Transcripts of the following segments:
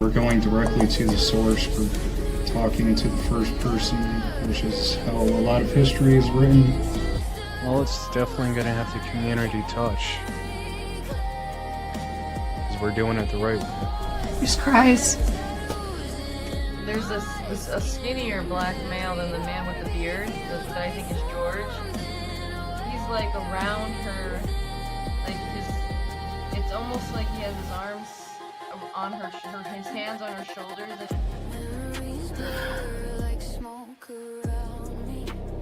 We're going directly to the source. We're talking to the first person, which is how a lot of history is written. Well, it's definitely going to have the community touch. Because we're doing it the right way. Jesus Christ. There's a skinnier black male than the man with the beard that I think is George. He's like around her, like it's almost like he has his arms on his hands on her shoulders.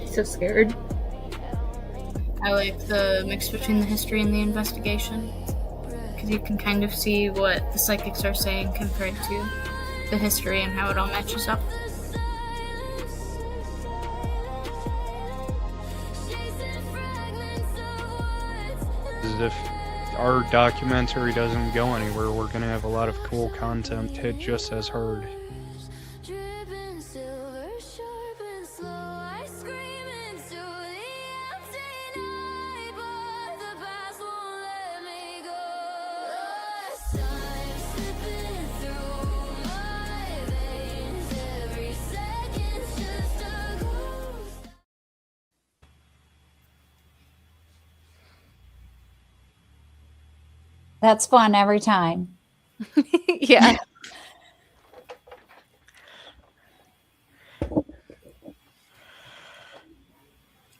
So scared. I like the mix between the history and the investigation, because you can kind of see what the psychics are saying compared to the history and how it all matches up. As if our documentary doesn't go anywhere, we're going to have a lot of cool content hit just as hard. That's fun every time. Yeah.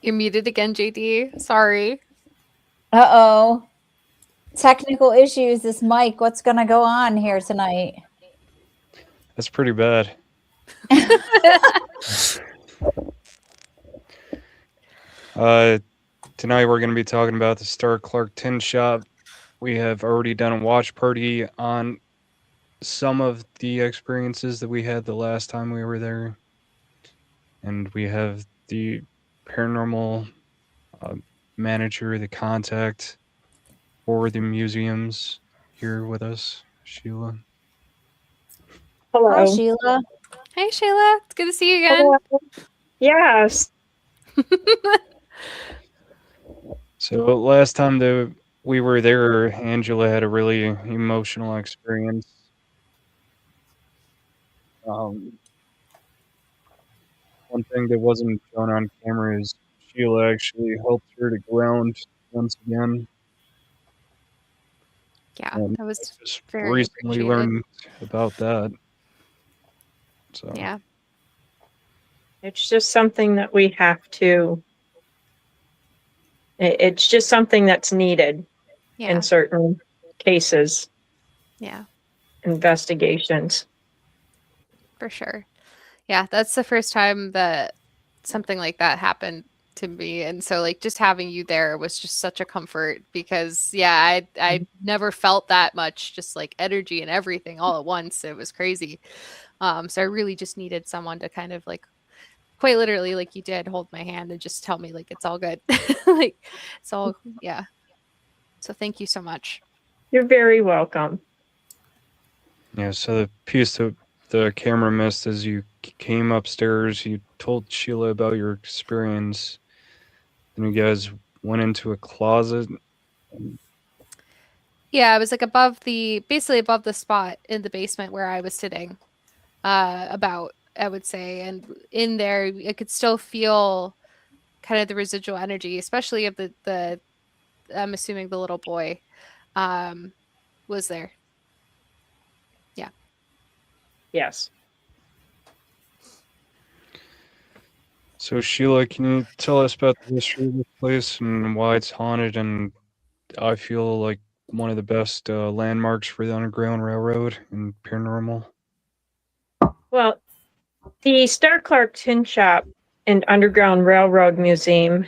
You're muted again, JD. Sorry. Uh-oh. Technical issues. This mic. What's going to go on here tonight? That's pretty bad. Tonight we're going to be talking about the Starr Clark Tin Shop. We have already done a watch party on some of the experiences that we had the last time we were there. And we have the paranormal manager, the contact for the museums here with us, Sheila. Hello. Hi, Sheila. Hey, Sheila. It's good to see you again. Hello. Yes. So last time that we were there, Angela had a really emotional experience. One thing that wasn't shown on camera is Sheila actually helped her to ground once again. Yeah, And that was just very recently appreciated. learned about that. So Yeah. It's just something that we have to, it's just something that's needed Yeah. in certain cases, Yeah. investigations. For sure. Yeah, that's the first time that something like that happened to me, and so like just having you there was just such a comfort, because I never felt that much just like energy and everything all at once. It was crazy. So I really just needed someone to kind of like, quite literally, like you did, hold my hand and just tell me like it's all good. Like it's all, yeah. So thank you so much. You're very welcome. yeah, so the piece that the camera missed as you came upstairs, you told Sheila about your experience, and you guys went into a closet. Yeah, it was like basically above the spot in the basement where I was sitting, I would say. And in there, I could still feel kind of the residual energy, especially of the I'm assuming the little boy was there. Yeah. Yes. So Sheila, can you tell us about the history of this place and why it's haunted, and I feel like one of the best landmarks for the Underground Railroad and paranormal? Well, the Starr Clark Tin Shop and Underground Railroad Museum,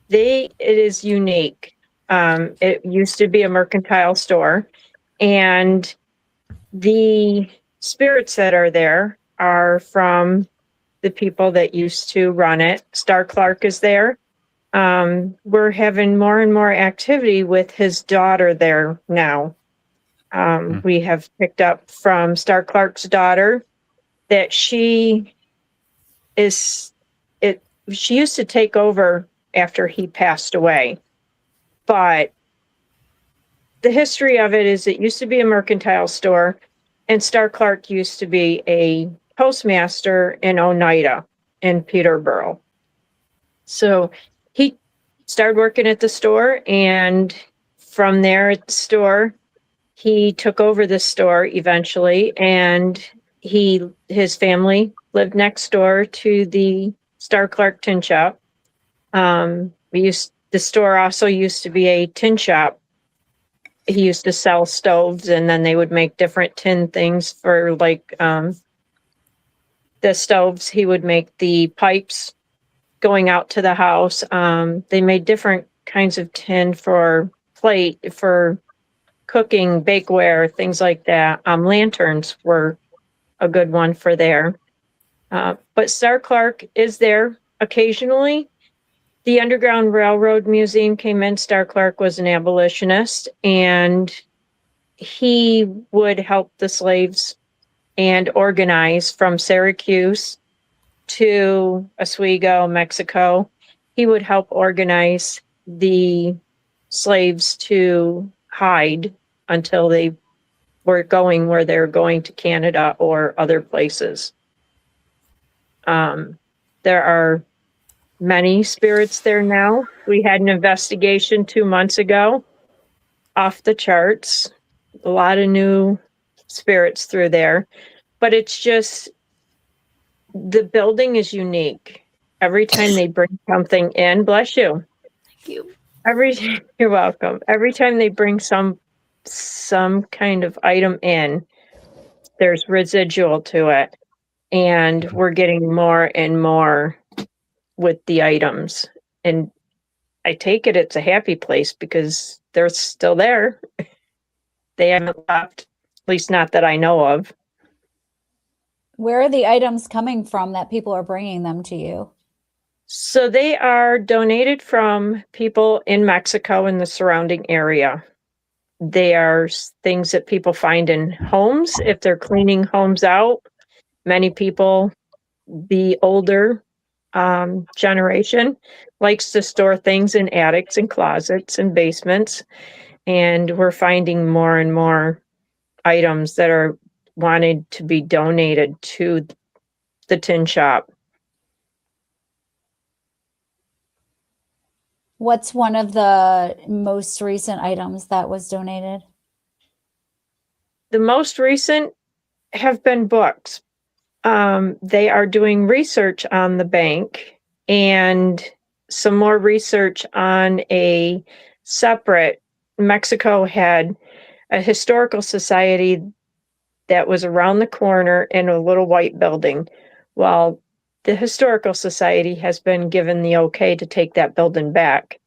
it is unique. It used to be a mercantile store, and the spirits that are there are from the people that used to run it. Starr Clark is there. We're having more and more activity with his daughter there now. We have picked up from Starr Clark's daughter that she used to take over after he passed away. But the history of it is it used to be a mercantile store. And Starr Clark used to be a postmaster in Oneida in Peterborough. So he started working at the store, and from there at the store, he took over the store eventually, and his family lived next door to the Starr Clark Tin Shop. The store also used to be a tin shop. He used to sell stoves, and then they would make different tin things for like the stoves. He would make the pipes going out to the house. They made different kinds of tin for plate, for cooking, bakeware, things like that. Lanterns were a good one for there. But Starr Clark is there occasionally. The Underground Railroad Museum came in. Starr Clark was an abolitionist, and he would help the slaves and organize from Syracuse to Oswego, Mexico. He would help organize the slaves to hide until they were going where they were going to Canada or other places. There are many spirits there now. We had an investigation 2 months ago, off the charts. A lot of new spirits through there, but it's just, the building is unique. Every time they bring something in, bless you. Thank you. You're welcome. Every time they bring some kind of item in, there's residual to it, and we're getting more and more with the items. And I take it it's a happy place because they're still there. They haven't left, at least not that I know of. Where are the items coming from that people are bringing them to you? So they are donated from people in Mexico and the surrounding area. They are things that people find in homes if they're cleaning homes out. Many people, the older generation, likes to store things in attics and closets and basements. And we're finding more and more items that are wanted to be donated to the tin shop. What's one of the most recent items that was donated? The most recent have been books. They are doing research on the bank and some more research on a separate. Mexico had a historical society that was around the corner in a little white building. Well, the historical society has been given the okay to take that building back,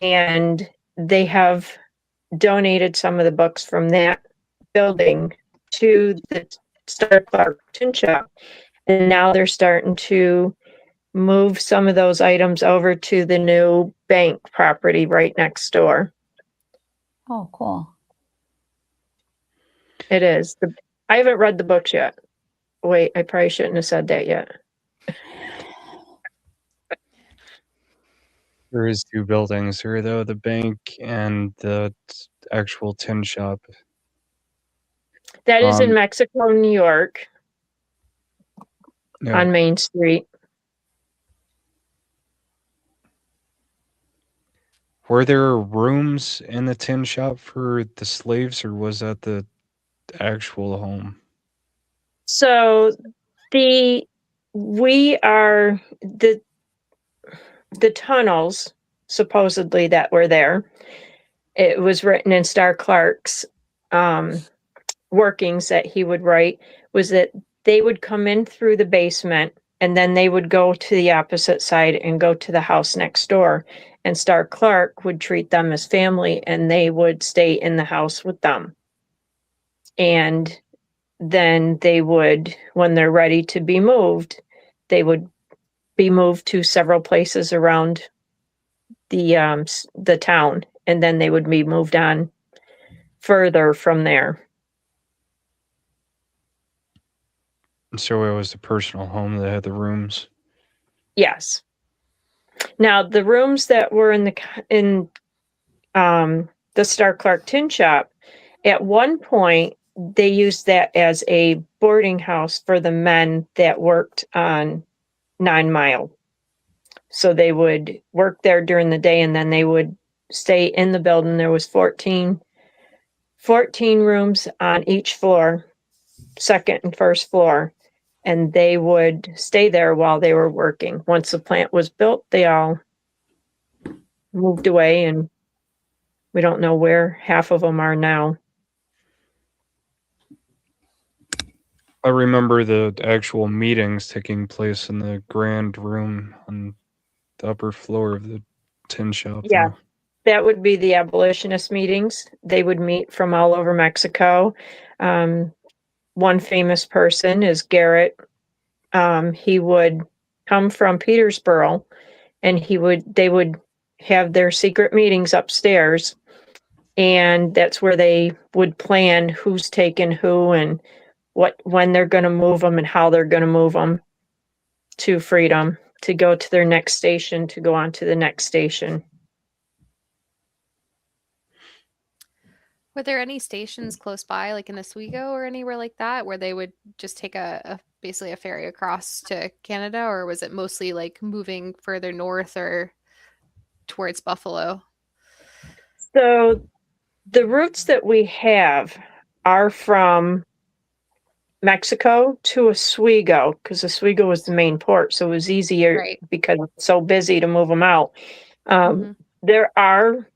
and they have donated some of the books from that building to the Starr Clark Tin Shop. And now they're starting to move some of those items over to the new bank property right next door. Oh, cool. It is. I haven't read the books yet. Wait, I probably shouldn't have said that yet. There is two buildings here, though, the bank and the actual tin shop. That is in Mexico, New York, Yeah. on Main Street. Were there rooms in the tin shop for the slaves, or was that the actual home? So we are the tunnels supposedly that were there. It was written in Starr Clark's workings that he would write, was that they would come in through the basement and then they would go to the opposite side and go to the house next door. And Starr Clark would treat them as family, and they would stay in the house with them. And then they would, when they're ready to be moved, they would be moved to several places around the town, and then they would be moved on further from there. So it was the personal home that had the rooms. Yes. Now the rooms that were in the Starr Clark Tin Shop, at one point they used that as a boarding house for the men that worked on 9 Mile. So they would work there during the day and then they would stay in the building. There was 14 rooms on each floor, second and first floor, and they would stay there while they were working. Once the plant was built, they all moved away, and we don't know where half of them are now. I remember the actual meetings taking place in the grand room on the upper floor of the tin shop. Yeah. though. That would be the abolitionist meetings. They would meet from all over Mexico. One famous person is Garrett. He would come from Petersburg, and they would have their secret meetings upstairs, and that's where they would plan who's taking who and when they're going to move them and how they're going to move them to freedom, to go to their next station, to go on to the next station. Were there any stations close by, like in Oswego or anywhere like that, where they would just take basically a ferry across to Canada, or was it mostly like moving further north or towards Buffalo? So the routes that we have are from Mexico to Oswego, because Oswego was the main port, so it was easier Right. because it's so busy to move them out. Mhm. There are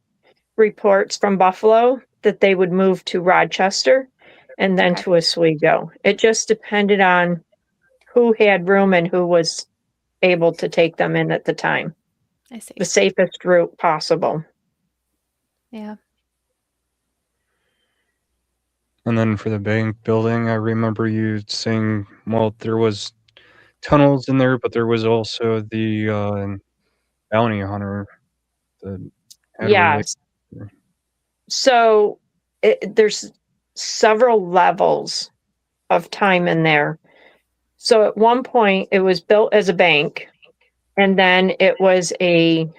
reports from Buffalo that they would move to Rochester and then Okay. to Oswego. It just depended on who had room and who was able to take them in at the time. I see. The safest route possible. Yeah. And then for the bank building, I remember you saying, well, there was tunnels in there, but there was also the bounty hunter that had Yes. So there's several levels of time in there. So at one point, it was built as a bank, and then it was a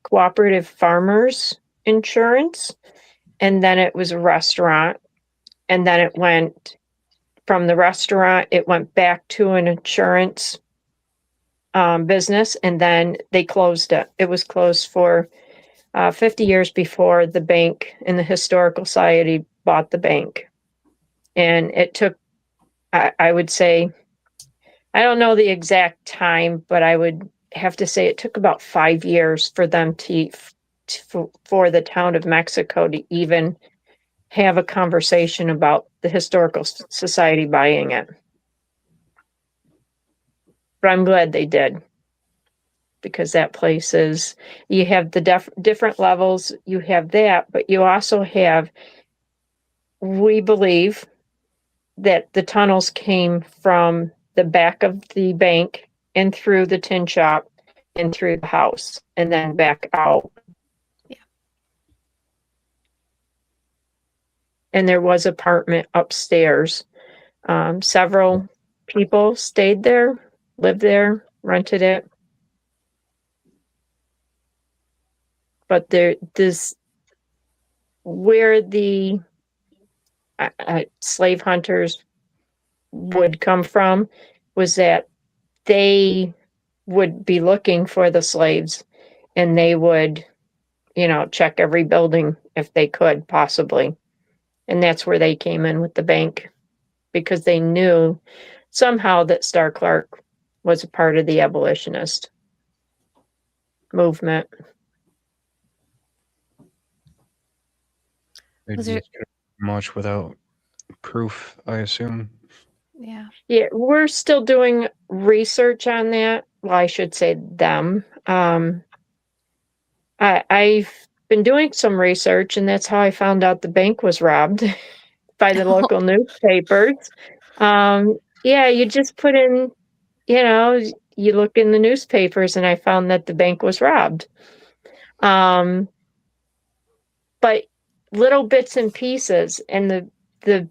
cooperative farmers insurance, and then it was a restaurant, and then it went from the restaurant, it went back to an insurance business, and then they closed it. It was closed for 50 years before the bank and the Historical Society bought the bank. And it took, I would say, I don't know the exact time, but I would have to say it took about 5 years for them for the town of Mexico to even have a conversation about the Historical Society buying it. But I'm glad they did, because that place is, you have the different levels, you have that, but you also have, we believe that the tunnels came from the back of the bank and through the tin shop and through the house and then back out. Yeah. And there was apartment upstairs. Several people stayed there, lived there, rented it. But where the slave hunters would come from was that they would be looking for the slaves, and they would, check every building if they could possibly. And that's where they came in with the bank, because they knew somehow that Starr Clark was a part of the abolitionist movement. They Was just couldn't do much without proof, I assume. Yeah. Yeah, we're still doing research on that. Well, I should say them. I've been doing some research, and that's how I found out the bank was robbed by the local newspapers. Yeah, you just put in, you look in the newspapers, and I found that the bank was robbed. But little bits and pieces, and the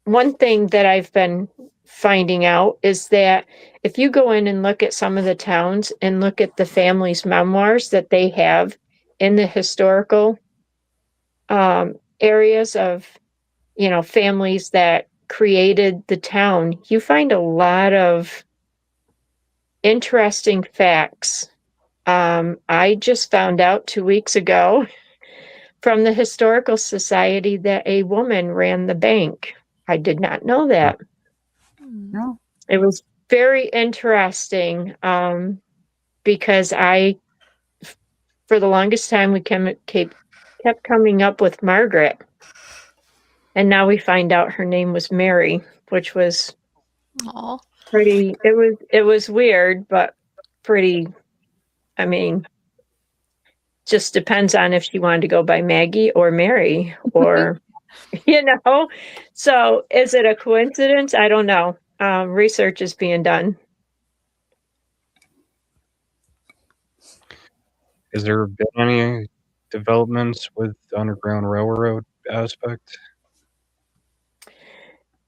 one thing that I've been finding out is that if you go in and look at some of the towns and look at the family's memoirs that they have in the historical areas of families that created the town, you find a lot of interesting facts. I just found out 2 weeks ago from the Historical Society that a woman ran the bank. I did not know that. No. It was very interesting because for the longest time, we kept coming up with Margaret. And now we find out her name was Mary, which was Aw. pretty, it was weird, but pretty, I mean, just depends on if she wanted to go by Maggie or Mary or, So is it a coincidence? I don't know. Research is being done. Has there been any developments with the Underground Railroad aspect?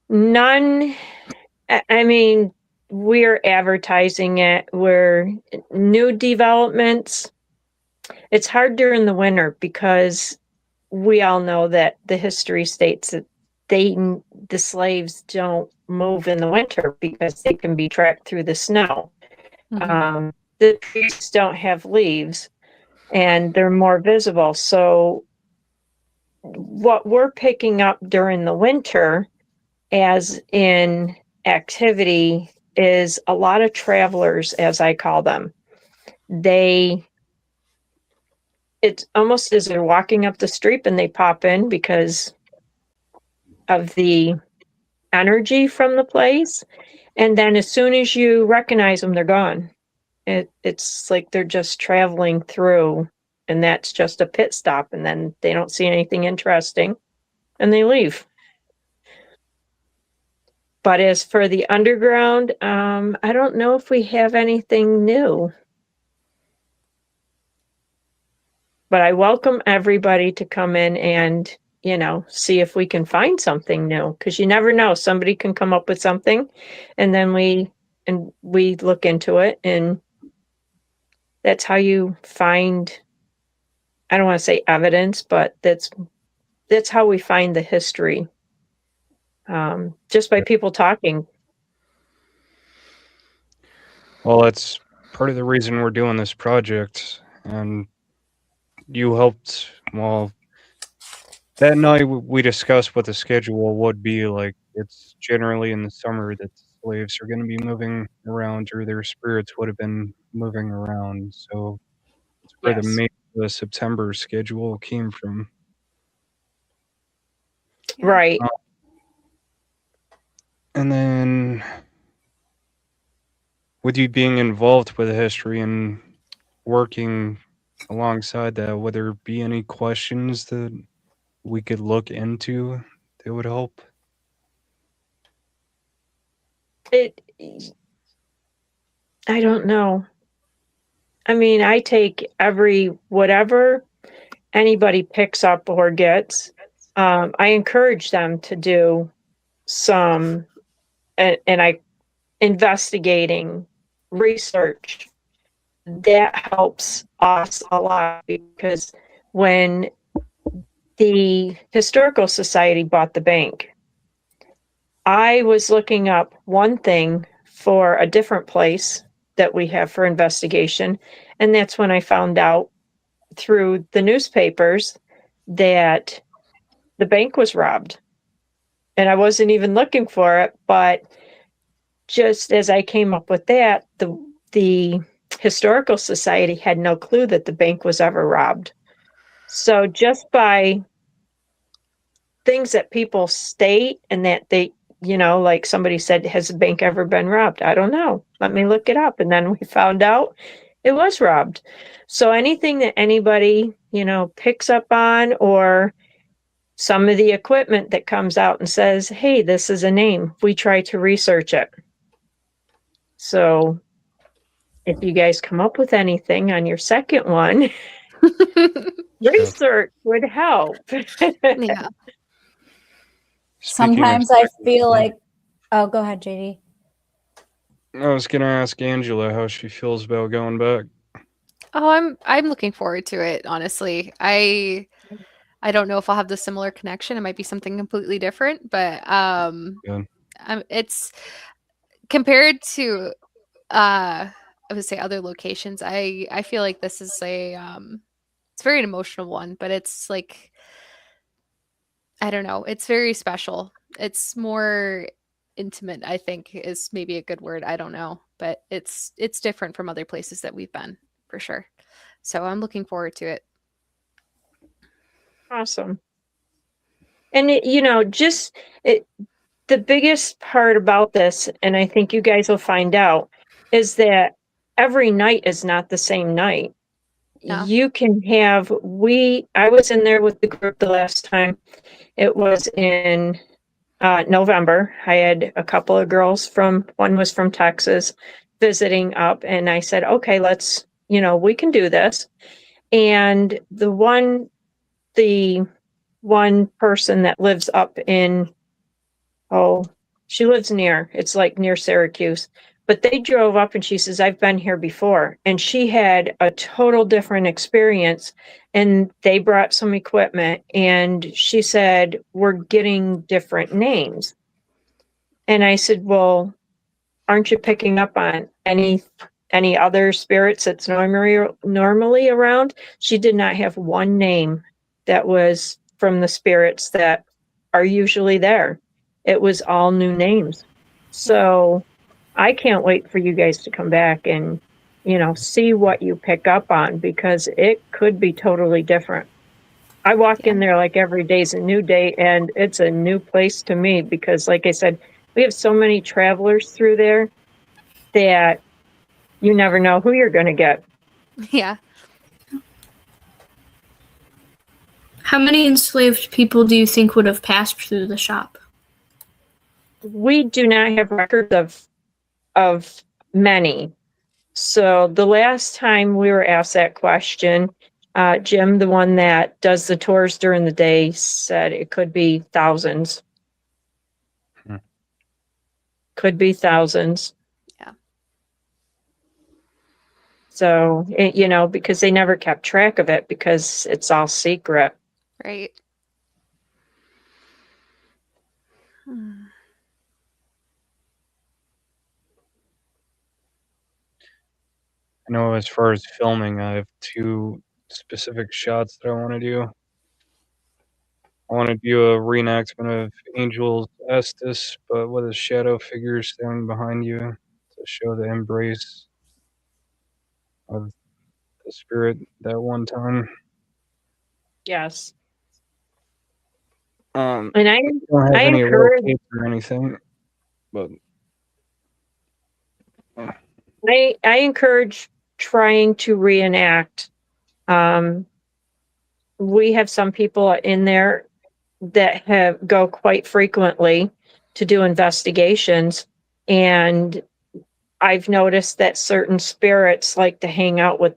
None. I mean, we're advertising it. We're new developments. It's hard during the winter because we all know that the history states that the slaves don't move in the winter because they can be tracked through the snow. The trees don't have leaves and they're more visible. So what we're picking up during the winter as in activity is a lot of travelers, as I call them. It's almost as they're walking up the street and they pop in because of the energy from the place. And then as soon as you recognize them, they're gone. It's like they're just traveling through, and that's just a pit stop, and then they don't see anything interesting and they leave. But as for the underground, I don't know if we have anything new. But I welcome everybody to come in and, see if we can find something new, because you never know. Somebody can come up with something, and then we look into it, and that's how you find, I don't want to say evidence, but that's how we find the history. Just by people talking. Well, that's part of the reason we're doing this project, and you helped. Well, that night we discussed what the schedule would be like. It's generally in the summer that the slaves are going to be moving around, or their spirits would have been moving around. So it's where Yes. the September schedule came from. Right. And then, with you being involved with history and working alongside that, would there be any questions that we could look into that would help? I don't know. I mean, I take whatever anybody picks up or gets. I encourage them to do some, and I investigating research. That helps us a lot, because when the Historical Society bought the bank, I was looking up one thing for a different place that we have for investigation, and that's when I found out through the newspapers that the bank was robbed. And I wasn't even looking for it, but just as I came up with that, the Historical Society had no clue that the bank was ever robbed. So just by things that people state, and that they, like somebody said, has the bank ever been robbed? I don't know. Let me look it up. And then we found out it was robbed. So anything that anybody, picks up on, or some of the equipment that comes out and says, hey, this is a name, we try to research it. So if you guys come up with anything on your second one, research would help. Yeah. Sometimes I feel like, oh, go ahead, JD. I was gonna ask Angela how she feels about going back. Oh, I'm looking forward to it, honestly. I don't know if I'll have the similar connection. It might be something completely different, but Good. it's compared to I would say other locations. I feel like this is a it's very an emotional one, but it's like I don't know. It's very special. It's more intimate, I think is maybe a good word. I don't know, but it's different from other places that we've been for sure. So I'm looking forward to it. Awesome. And the biggest part about this, and I think you guys will find out, is that every night is not the same night. No. You can have I was in there with the group the last time. It was in November. I had a couple of girls one was from Texas visiting up, and I said, okay, we can do this. And the one person that lives up in, she lives it's like near Syracuse, but they drove up and she says, I've been here before. And she had a total different experience, and they brought some equipment, and she said, we're getting different names. And I said, well, aren't you picking up on any other spirits that's normally around? She did not have one name that was from the spirits that are usually there. It was all new names. So I can't wait for you guys to come back and, see what you pick up on, because it could be totally different. I walk in there like every day's a new day, and it's a new place to me because, like I said, we have so many travelers through there that you never know who you're going to get. Yeah. How many enslaved people do you think would have passed through the shop? We do not have records of many. So the last time we were asked that question, Jim, the one that does the tours during the day, said it could be thousands. Could be thousands. Yeah. So, because they never kept track of it because it's all secret. Right. I know as far as filming, I have 2 specific shots that I want to do. I want to do a reenactment of Angel's Estes, but with a shadow figure standing behind you to show the embrace of the spirit that one time. Yes. And And I don't have I any encourage tape or anything, but I encourage trying to reenact. We have some people in there that go quite frequently to do investigations, and I've noticed that certain spirits like to hang out with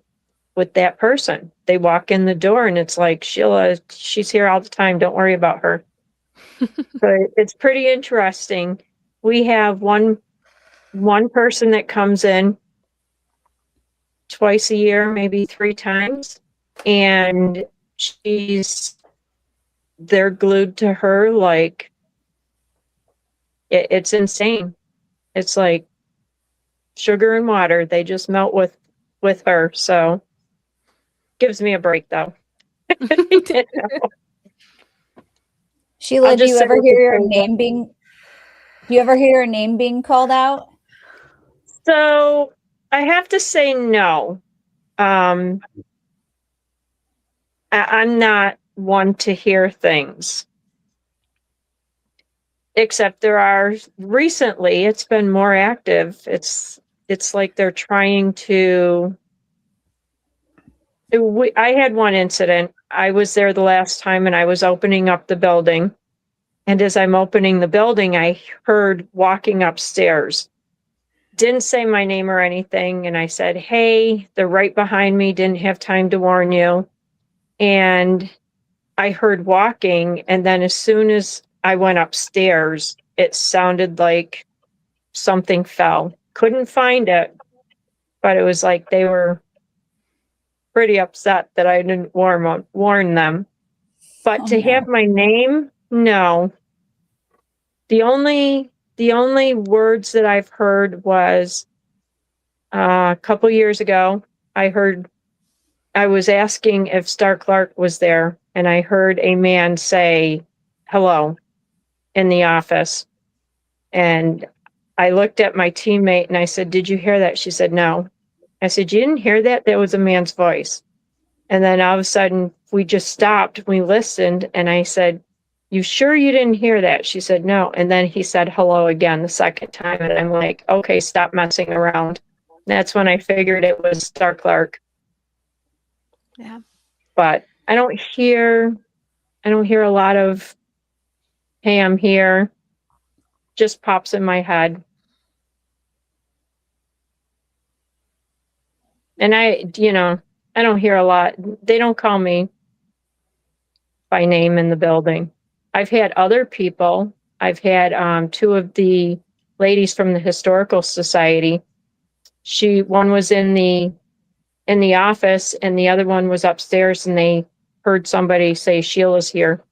that person. They walk in the door and it's like, Sheila, she's here all the time, don't worry about her. But it's pretty interesting. We have one person that comes in twice a year, maybe 3 times, and they're glued to her. Like it's insane. It's like sugar and water. They just melt with her. So gives me a break though. Sheila, do you say ever it's hear a your cold name being? Do you ever hear your name being called out? So I have to say no. I'm not one to hear things. Except recently it's been more active. It's like they're trying to. I had one incident. I was there the last time and I was opening up the building. And as I'm opening the building, I heard walking upstairs. Didn't say my name or anything. And I said, hey, they're right behind me. Didn't have time to warn you. And I heard walking. And then as soon as I went upstairs, it sounded like something fell. Couldn't find it. But it was like they were pretty upset that I didn't warn them. But Oh, to no. have my name, no. The only words that I've heard was a couple years ago. I was asking if Starr Clark was there, and I heard a man say hello in the office. And I looked at my teammate and I said, "Did you hear that?" She said, "No." I said, "You didn't hear that? That was a man's voice." And then all of a sudden we just stopped, we listened, and I said, "You sure you didn't hear that?" She said, "No." And then he said hello again the second time. And I'm like, okay, stop messing around. That's when I figured it was Starr Clark. Yeah. But I don't hear a lot of, "Hey, I'm here." Just pops in my head. And I don't hear a lot. They don't call me by name in the building. I've had other people. I've had two of the ladies from the historical society. One was in the office and the other one was upstairs, and they heard somebody say, "Sheila's here."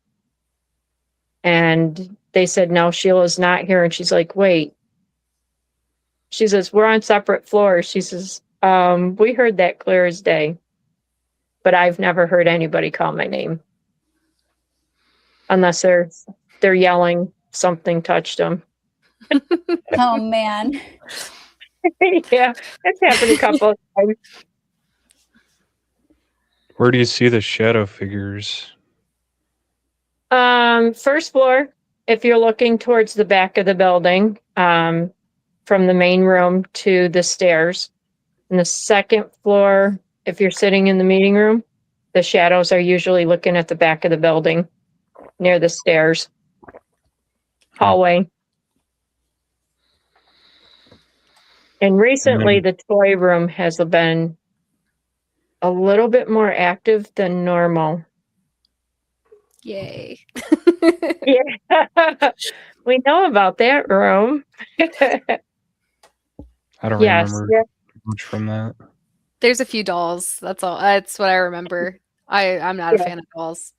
And they said, "No, Sheila's not here." And she's like, "Wait." She says, "We're on separate floors." She says, "We heard that clear as day, but I've never heard anybody call my name unless they're yelling something touched them." Oh, man. Yeah, it's happened a couple of times. Where do you see the shadow figures? First floor, if you're looking towards the back of the building, from the main room to the stairs. And the second floor, if you're sitting in the meeting room, the shadows are usually looking at the back of the building near the stairs. Hallway. And recently the toy room has been a little bit more active than normal. Yay. Yeah. We know about that room. I don't Yes. remember Yeah. much from that. There's a few dolls. That's all. That's what I remember. I'm not a Yeah. fan of dolls.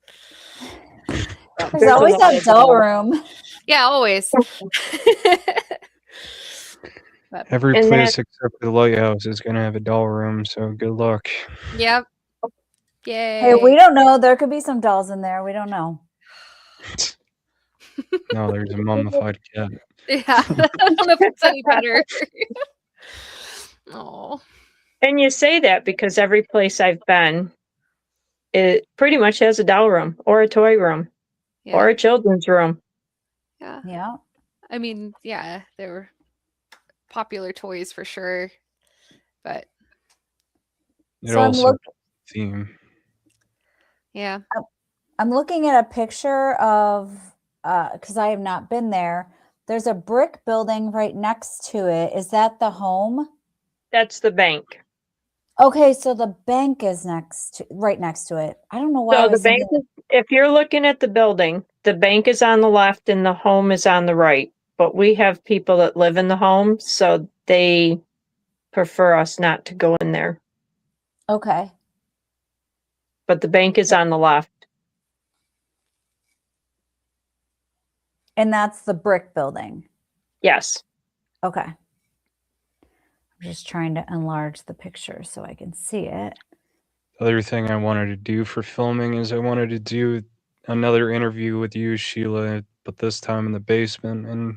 There's always that doll room. Yeah, always. Every And place except the lighthouse is going to have a doll room, so good luck. Yep. Yay. Hey, we don't know. There could be some dolls in there. We don't know. No, there's a mummified cat. Yeah. I don't know if it's any better. Oh. And you say that because every place I've been, it pretty much has a doll room or a toy room Yeah. or a children's room. Yeah. Yeah. I mean, yeah, they were popular toys for sure. But It So I'm also look- theme. yeah. I'm looking at a picture of, because I have not been there. There's a brick building right next to it. Is that the home? That's the bank. Okay, so the bank is right next to it. I don't know why I So the was bank, thinking. if you're looking at the building, the bank is on the left and the home is on the right. But we have people that live in the home, so they prefer us not to go in there. Okay. But the bank is on the left. And that's the brick building. Yes. Okay. I'm just trying to enlarge the picture so I can see it. The other thing I wanted to do for filming is I wanted to do another interview with you, Sheila, but this time in the basement and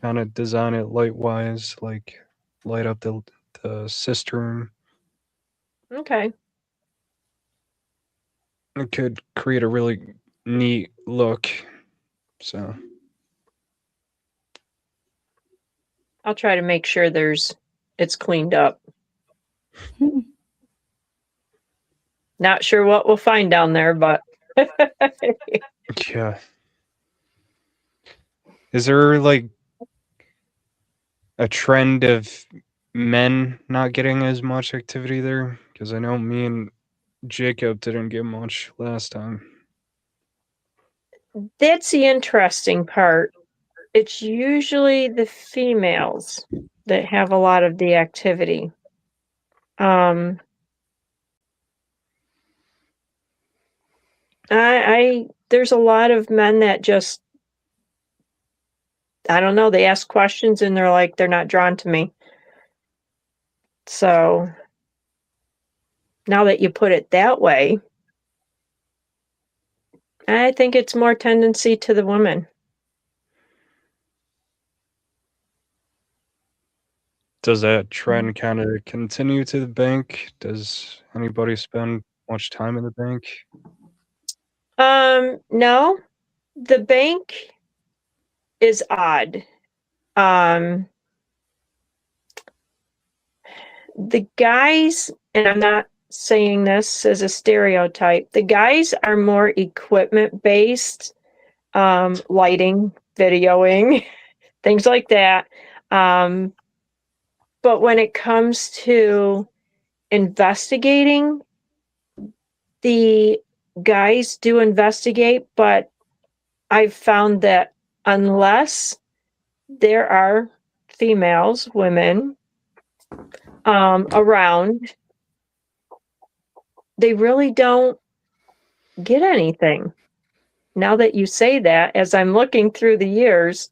kind of design it light-wise, like light up the cistern. Okay. It could create a really neat look. So I'll try to make sure it's cleaned up. Not sure what we'll find down there, but yeah. Is there like a trend of men not getting as much activity there? Because I know me and Jacob didn't get much last time. that's the interesting part. It's usually the females that have a lot of the activity. I there's a lot of men that just, I don't know, they ask questions and they're like, they're not drawn to me. So now that you put it that way, I think it's more tendency to the women. Does that trend kind of continue to the bank? Does anybody spend much time in the bank? No, the bank is odd. The guys, and I'm not saying this as a stereotype, the guys are more equipment based, lighting, videoing, things like that. But when it comes to investigating, the guys do investigate, but I've found that unless there are females, women, around, they really don't get anything. Now that you say that, as I'm looking through the years,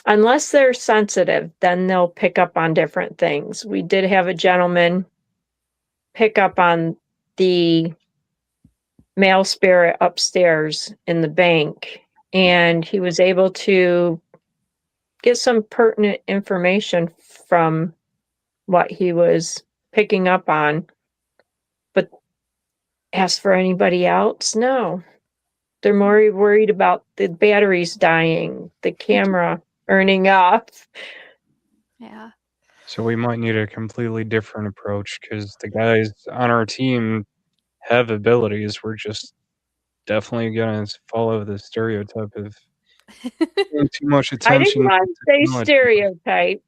unless they're sensitive, then they'll pick up on different things. We did have a gentleman pick up on the male spirit upstairs in the bank, and he was able to get some pertinent information from what he was picking up on. But as for anybody else, no. They're more worried about the batteries dying, the camera burning up. Yeah. So we might need a completely different approach because the guys on our team have abilities. We're just definitely gonna follow the stereotype of paying too much I didn't attention to want to say technology. stereotype.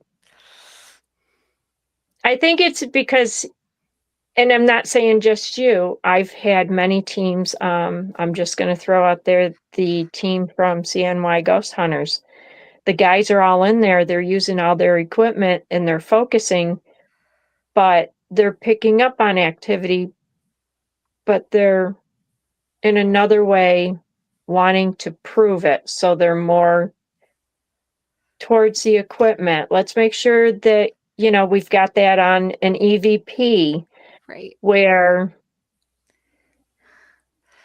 I think it's because, and I'm not saying just you, I've had many teams. I'm just going to throw out there the team from CNY Ghost Hunters. The guys are all in there. They're using all their equipment and they're focusing, but they're picking up on activity, but they're in another way wanting to prove it. So they're more towards the equipment. Let's make sure that, we've got that on an EVP Right. where,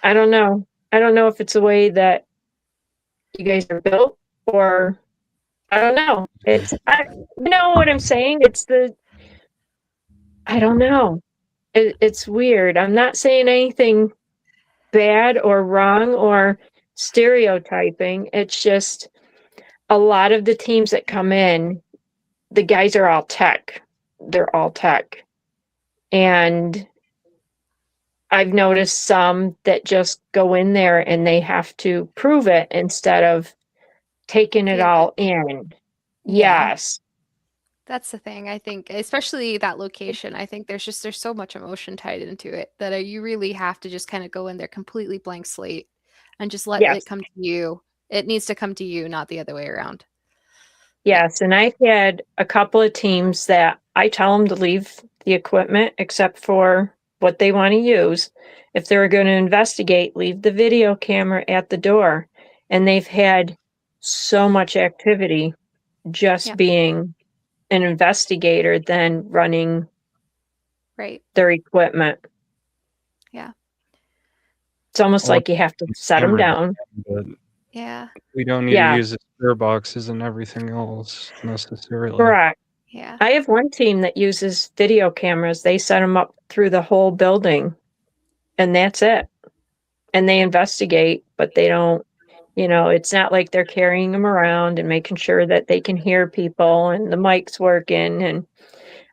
I don't know. I don't know if it's the way that you guys are built, or I don't know. You know what I'm saying? I don't know. It's weird. I'm not saying anything bad or wrong or stereotyping. It's just a lot of the teams that come in, the guys are all tech. They're all tech. And I've noticed some that just go in there and they have to prove it instead of taking it Feel all in. Yeah. Yes. That's the thing. I think, especially that location, I think there's so much emotion tied into it that you really have to just kind of go in there completely blank slate and just let Yes. it come to you. It needs to come to you, not the other way around. Yes. And I've had a couple of teams that I tell them to leave the equipment except for what they want to use. If they're going to investigate, leave the video camera at the door. And they've had so much activity just Yeah. being an investigator than running Right. their equipment. Yeah. It's almost Well, like you have to set them camera down. but Yeah. we don't need to Yeah, use the spare boxes and everything else necessarily. correct. Yeah. I have one team that uses video cameras. They set them up through the whole building, and that's it. And they investigate, but they don't, it's not like they're carrying them around and making sure that they can hear people and the mic's working.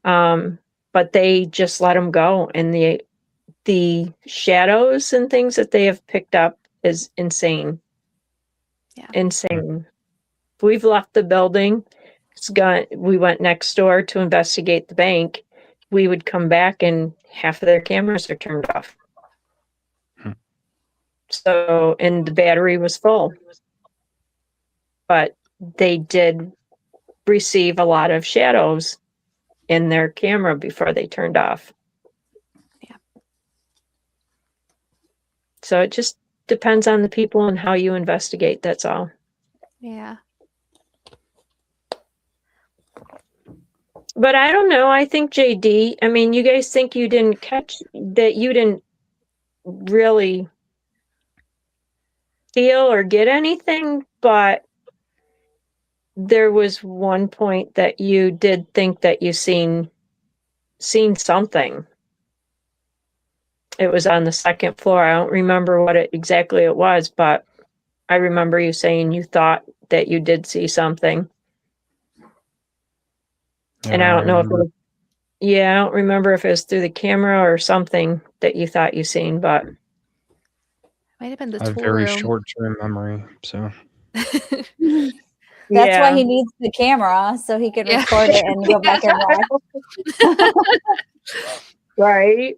But they just let them go. And the shadows and things that they have picked up is insane. Yeah. Insane. We've left the building. We went next door to investigate the bank. We would come back and half of their cameras are turned off. So, and the battery was full. But they did receive a lot of shadows in their camera before they turned off. Yeah. So it just depends on the people and how you investigate. That's all. Yeah. But I don't know. I think JD, I mean, you guys think you didn't catch that, you didn't really feel or get anything, but there was one point that you did think that you seen something. It was on the second floor. I don't remember what exactly it was, but I remember you saying you thought that you did see something. Yeah, And I don't know if it remember. was, yeah, I don't remember if it was through the camera or something that you thought you seen, but Might have been the I have tool very room. short-term memory, so That's why yeah. he needs the camera so he can Yeah. record it and go back and watch. Right.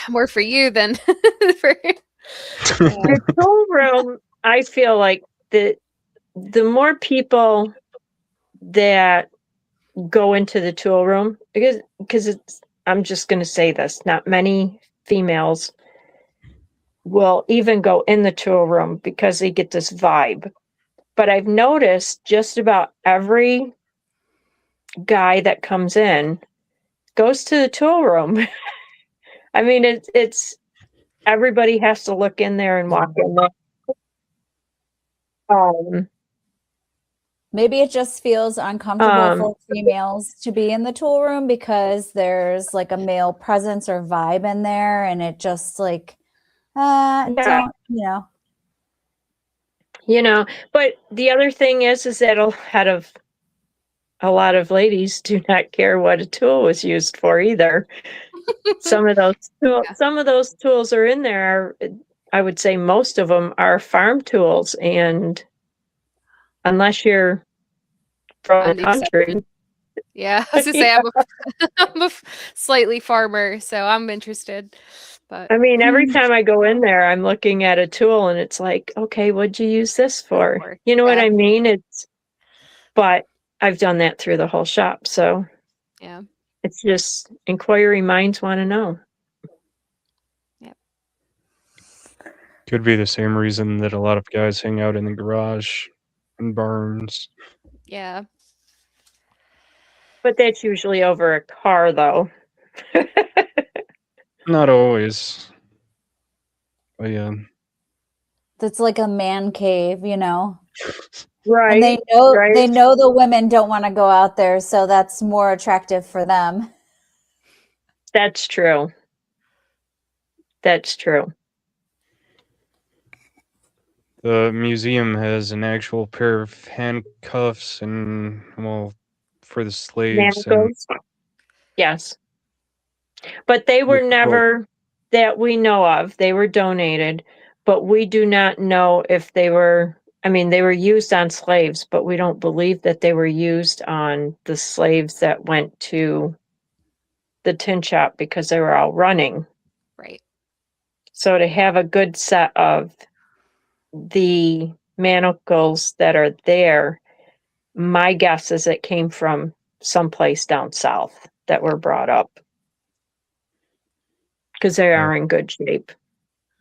More for you than for. The tool room, I feel like the more people that go into the tool room, because it's, I'm just going to say this, not many females will even go in the tool room because they get this vibe. But I've noticed just about every guy that comes in goes to the tool room. I mean, it's everybody has to look in there and walk in there. Maybe it just feels uncomfortable for females to be in the tool room because there's like a male presence or vibe in there, and it just like, don't, But the other thing is that a lot of ladies do not care what a tool was used for either. Some of those tools are in there. I would say most of them are farm tools, and unless you're from On the the side. country, Yeah, I was gonna say I'm a slightly farmer, so I'm interested. But I mean, every time I go in there, I'm looking at a tool, and it's like, okay, what'd you use this for? You know what I mean? But I've done that through the whole shop, so yeah. it's just inquiry minds want to know. Yep. could be the same reason that a lot of guys hang out in the garage and barns. Yeah. But that's usually over a car, though. Not always. But yeah. That's like a man cave, Right. And they know the women don't want to go out there, so that's more attractive for them. That's true. That's true. The museum has an actual pair of handcuffs and, well, for the slaves Manacles. Yes. But they were and never, that we know of, they were donated, but we do not know if they were, I mean, they were used on slaves, but we don't believe that they were used on the slaves that went to the tin shop because they were all running. Right. So to have a good set of the manacles that are there, my guess is it came from someplace down south that were brought up because they are in good shape.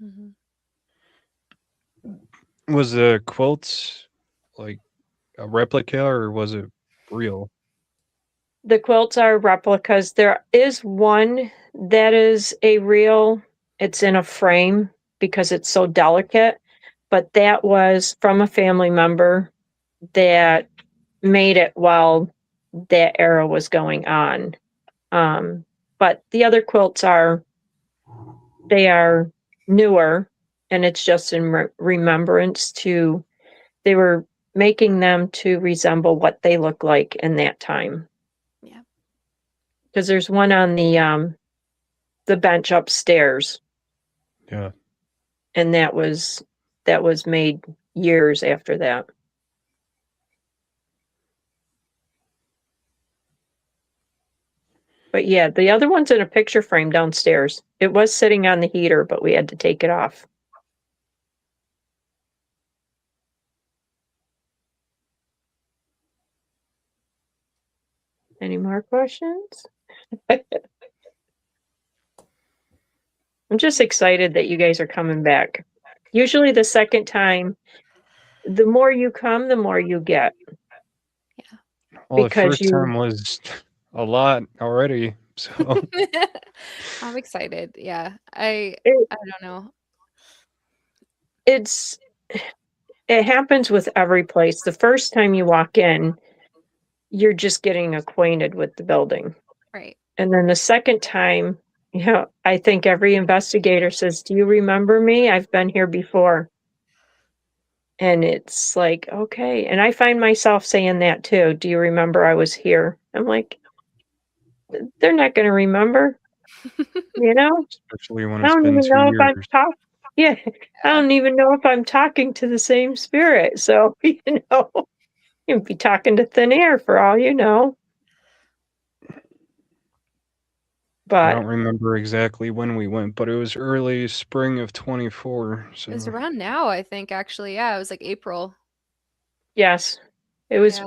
Mm-hmm. Was the quilt like a replica or was it real? The quilts are replicas. There is one that is a real, it's in a frame because it's so delicate, but that was from a family member that made it while that era was going on. But the other quilts they are newer, and it's just in remembrance to, they were making them to resemble what they look like in that time. Yeah. Because there's one on the bench upstairs. Yeah. And that was made years after that. But yeah, the other one's in a picture frame downstairs. It was sitting on the heater, but we had to take it off. Any more questions? I'm just excited that you guys are coming back. Usually the second time, the more you come, the more you get. Well, the Because first time was a lot already. So I'm excited. Yeah. I It- don't know. it happens with every place. The first time you walk in, you're just getting acquainted with the building. Right. And then the second time, I think every investigator says, "Do you remember me? I've been here before." And it's like, okay. And I find myself saying that too. "Do you remember I was here?" I'm like, they're not going to remember, you know? especially when I it's don't been even 2 know if I'm years. talking. Yeah, I don't even know if I'm talking to the same spirit. So, you'd be talking to thin air for all you know. I But don't remember exactly when we went, but it was early spring of 24. It was So around now, I think, actually. Yeah, it was like April. yes, it was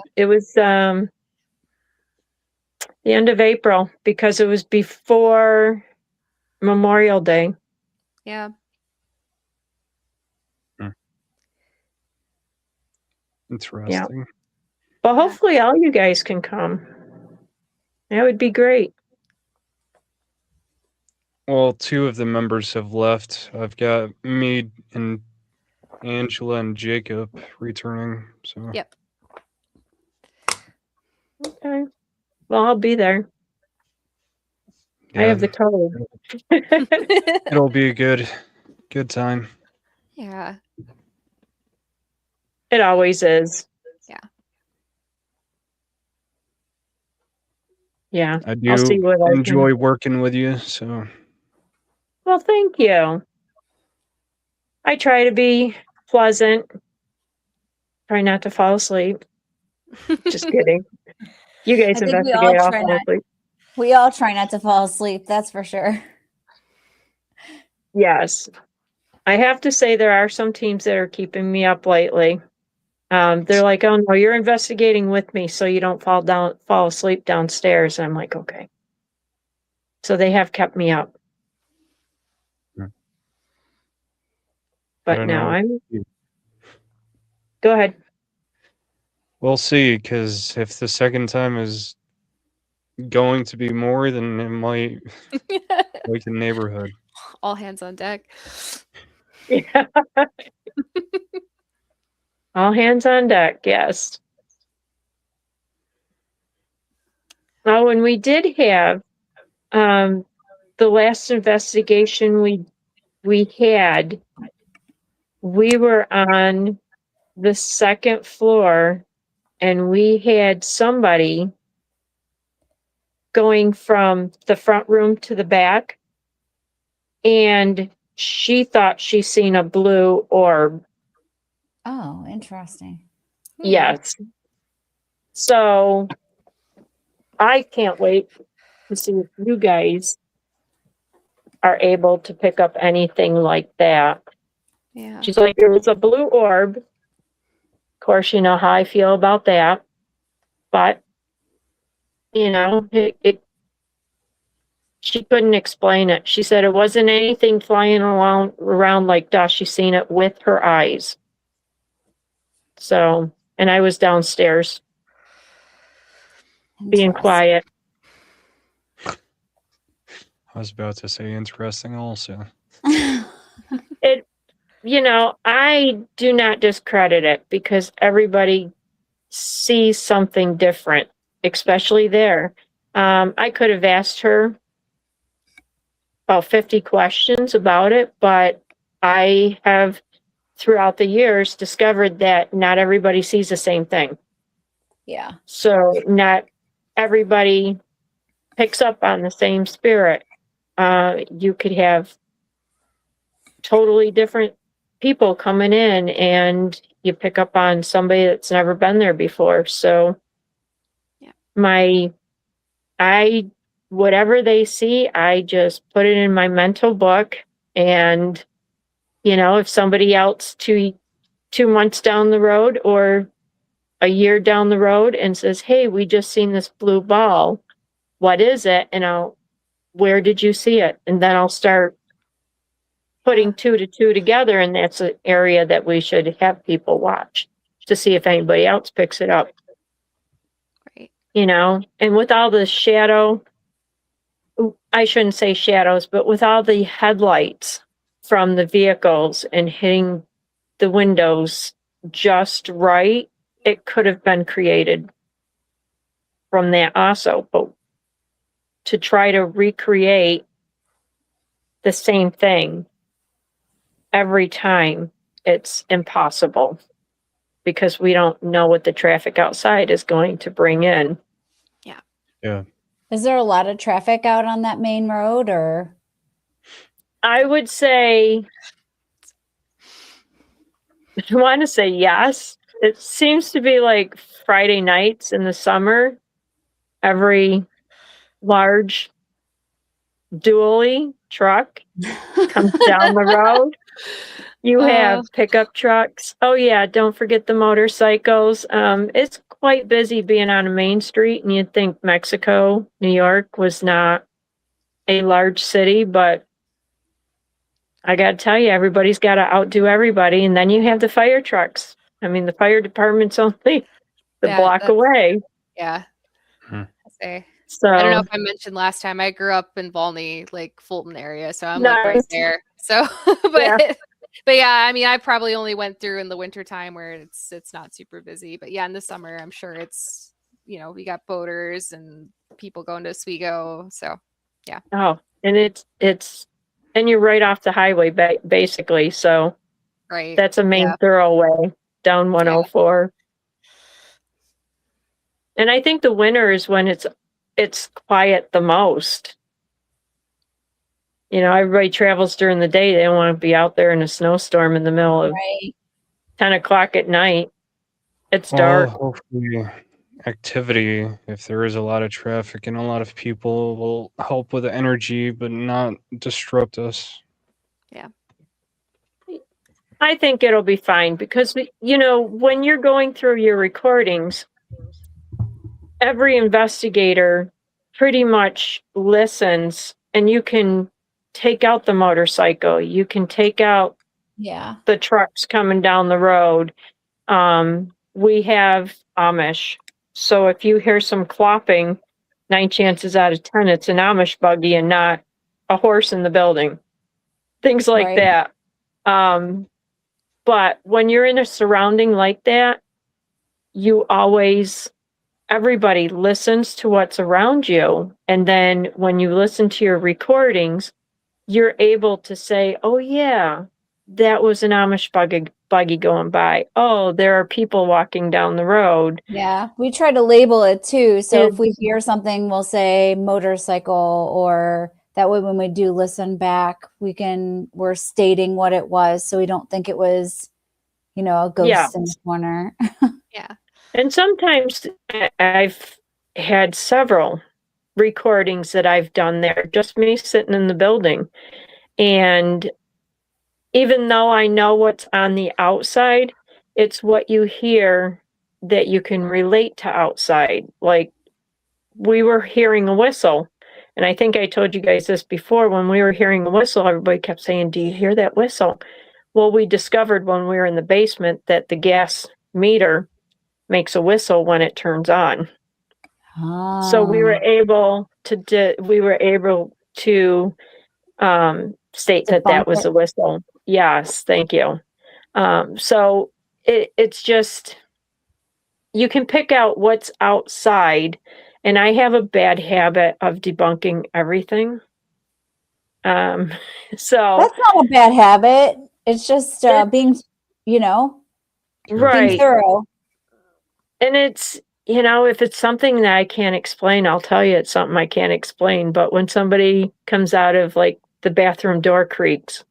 Yeah. the end of April because it was before Memorial Day. Yeah. Yeah. interesting. But Yeah. hopefully all you guys can come. That would be great. Well, 2 of the members have left. I've got me and Angela and Jacob returning. So Yep. Okay. Well, I'll be there. I yeah, have the code. it'll be a good time. Yeah. It always is. Yeah. Yeah. I I'll see do what I can. enjoy working with you, so Well, thank you. I try to be pleasant. Try not to fall asleep. Just kidding. You guys I think we all investigate. I'll try fall not. asleep. We all try not to fall asleep. That's for sure. Yes. I have to say there are some teams that are keeping me up lately. They're like, "Oh no, you're investigating with me, so you don't fall asleep downstairs." And I'm like, "Okay." So they have kept me up. I But don't no, know. go ahead. We'll see, because if the second time is going to be more, then it might wake the neighborhood. All hands on deck. Yeah. All hands on deck, yes. Oh, and we did have the last investigation we had, we were on the second floor and we had somebody going from the front room to the back, and she thought she seen a blue orb. Oh, interesting. Yes. So I can't wait to see if you guys are able to pick up anything like that. Yeah. She's like, "There was a blue orb." Of course, you know how I feel about that. But, she couldn't explain it. She said it wasn't anything flying around like dust. She seen it with her eyes. So, and I was downstairs being Interesting. quiet. I was about to say interesting also. I do not discredit it because everybody sees something different, especially there. I could have asked her about 50 questions about it, but I have throughout the years discovered that not everybody sees the same thing. Yeah. So not everybody picks up on the same spirit. You could have totally different people coming in and you pick up on somebody that's never been there before. So Yeah. whatever they see, I just put it in my mental book. And, if somebody else 2 months down the road or a year down the road and says, "Hey, we just seen this blue ball. What is it?" And where did you see it? And then I'll start putting 2 to 2 together, and that's an area that we should have people watch to see if anybody else picks it up. Right. You know, and with all the shadow, I shouldn't say shadows, but with all the headlights from the vehicles and hitting the windows just right, it could have been created from that also. But to try to recreate the same thing every time, it's impossible because we don't know what the traffic outside is going to bring in. Yeah. Is there a lot of traffic out on that main road, or? I would say, I want to say yes. It seems to be like Friday nights in the summer, every large dually truck comes down the road. You have pickup trucks. Oh yeah, don't forget the motorcycles. It's quite busy being on a main street, and you'd think Mexico, New York was not a large city, but I got to tell you, everybody's got to outdo everybody. And then you have the fire trucks. I mean, the fire department's only the block away. Yeah. Hmm. So I don't know if I mentioned last time, I grew up in Volney, like Fulton area. So I'm like right Nice. there. So, but Yeah. but yeah, I mean, I probably only went through in the winter time where it's not super busy. But yeah, in the summer, I'm sure it's, you know, we got boaters and people going to Oswego. So yeah. Oh, and it's and you're right off the highway basically. So Right. that's a main thoroughway down 104. And I think the winter is when it's quiet the most. You know, everybody travels during the day. They don't want to be out there in a snowstorm in the middle of 10 o'clock at night. It's dark. Hopefully activity, if there is a lot of traffic and a lot of people, will help with the energy but not disrupt us. Yeah. I think it'll be fine because, you know, when you're going through your recordings, every investigator pretty much listens, and you can take out the motorcycle. You can take out the trucks coming down the road. We have Amish. So if you hear some clopping, 9 chances out of 10, it's an Amish buggy and not a horse in the building. Things like that. But when you're in a surrounding like that, everybody listens to what's around you. And then when you listen to your recordings, you're able to say, oh yeah, that was an Amish buggy going by. Oh, there are people walking down the road. Yeah, we try to label it too. So if we hear something, we'll say motorcycle, or that way when we do listen back, we're stating what it was, so we don't think it was, you know, a ghost in the corner. Yeah. And sometimes I've had several recordings that I've done there, just me sitting in the building. And even though I know what's on the outside, it's what you hear that you can relate to outside. Like, we were hearing a whistle. And I think I told you guys this before. When we were hearing a whistle, everybody kept saying, do you hear that whistle? Well, we discovered when we were in the basement that the gas meter makes a whistle when it turns on. So we were able to state that was a whistle. Yes, thank you. So it's just, you can pick out what's outside, and I have a bad habit of debunking everything. So that's not a bad habit. It's just being, you know, being thorough. And it's, you know, if it's something that I can't explain, I'll tell you it's something I can't explain. But when somebody comes out of, like, the bathroom door creaks,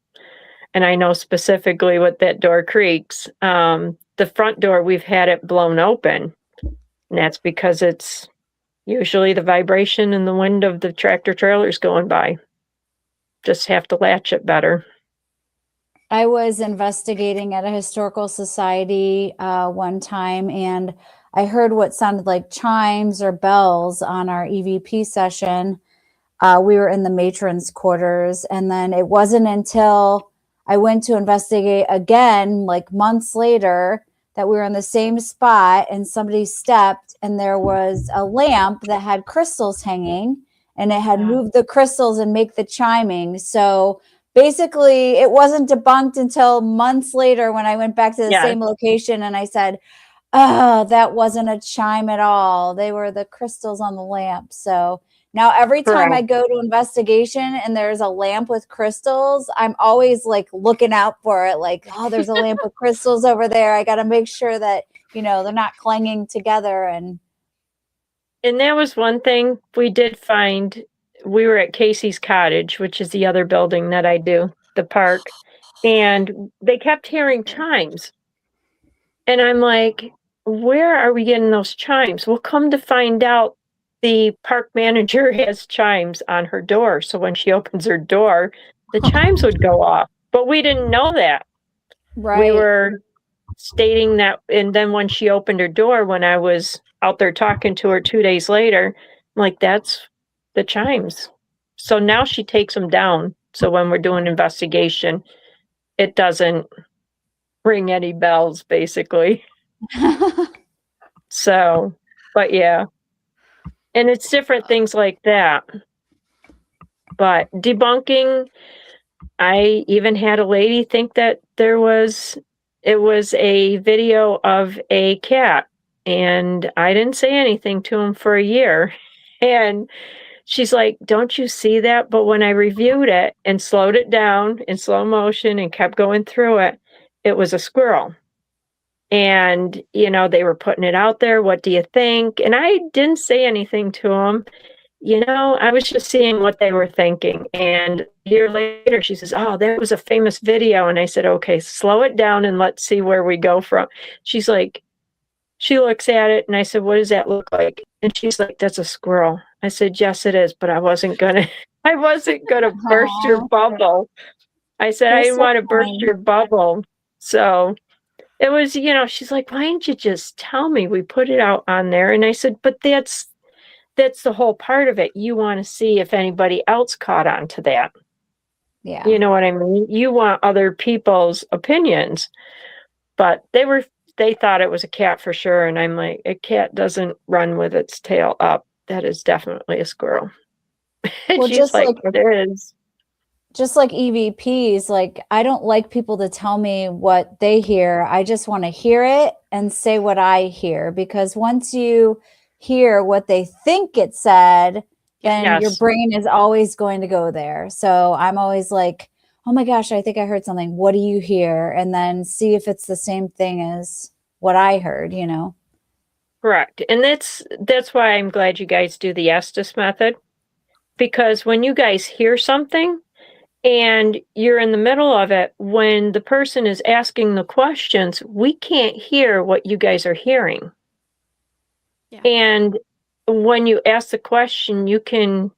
and I know specifically what that door creaks, the front door, we've had it blown open. And that's because it's usually the vibration in the wind of the tractor trailers going by. Just have to latch it better. I was investigating at a historical society one time, and I heard what sounded like chimes or bells on our EVP session. We were in the matron's quarters, and then it wasn't until I went to investigate again, like months later, that we were in the same spot and somebody stepped and there was a lamp that had crystals hanging and it had moved the crystals and make the chiming. So basically it wasn't debunked until months later when I went back to the same location and I said, oh, that wasn't a chime at all. They were the crystals on the lamp. So now every time I go to investigation and there's a lamp with crystals, I'm always like looking out for it. Like, oh, there's a lamp with crystals over there. I got to make sure that, you know, they're not clanging together. And that was one thing we did find. We were at Casey's Cottage, which is the other building that I do, the park, and they kept hearing chimes. And I'm like, where are we getting those chimes? Well, come to find out, the park manager has chimes on her door. So when she opens her door, the chimes would go off. But we didn't know that. We were stating that. And then when she opened her door, when I was out there talking to her 2 days later, I'm like, that's the chimes. So now she takes them down. So when we're doing investigation, it doesn't ring any bells, basically. So, but yeah. And it's different things like that. But debunking, I even had a lady think that it was a video of a cat. And I didn't say anything to him for a year. And she's like, don't you see that? But when I reviewed it and slowed it down in slow motion and kept going through it, it was a squirrel. And, you know, they were putting it out there. What do you think? And I didn't say anything to them. You know, I was just seeing what they were thinking. And a year later, she says, oh, that was a famous video. And I said, okay, slow it down and let's see where we go from. She's like, she looks at it and I said, what does that look like? And she's like, that's a squirrel. I said, yes, it is, but I wasn't gonna burst your bubble. I said, I didn't want to burst your bubble. So it was, you know, she's like, why didn't you just tell me? We put it out on there. And I said, but that's the whole part of it. You want to see if anybody else caught on to that. yeah, You know what I mean? You want other people's opinions. But they thought it was a cat for sure. And I'm like, a cat doesn't run with its tail up. That is definitely a squirrel. And well, she's like, it is. Just like EVPs, like I don't like people to tell me what they hear. I just want to hear it and say what I hear, because once you hear what they think it said, then your brain is always going to go there. So I'm always like, oh my gosh, I think I heard something. What do you hear? And then see if it's the same thing as what I heard, you know? Correct. And that's why I'm glad you guys do the Estes method, because when you guys hear something and you're in the middle of it, when the person is asking the questions, we can't hear what you guys are hearing. Yeah. And when you ask the question, you can,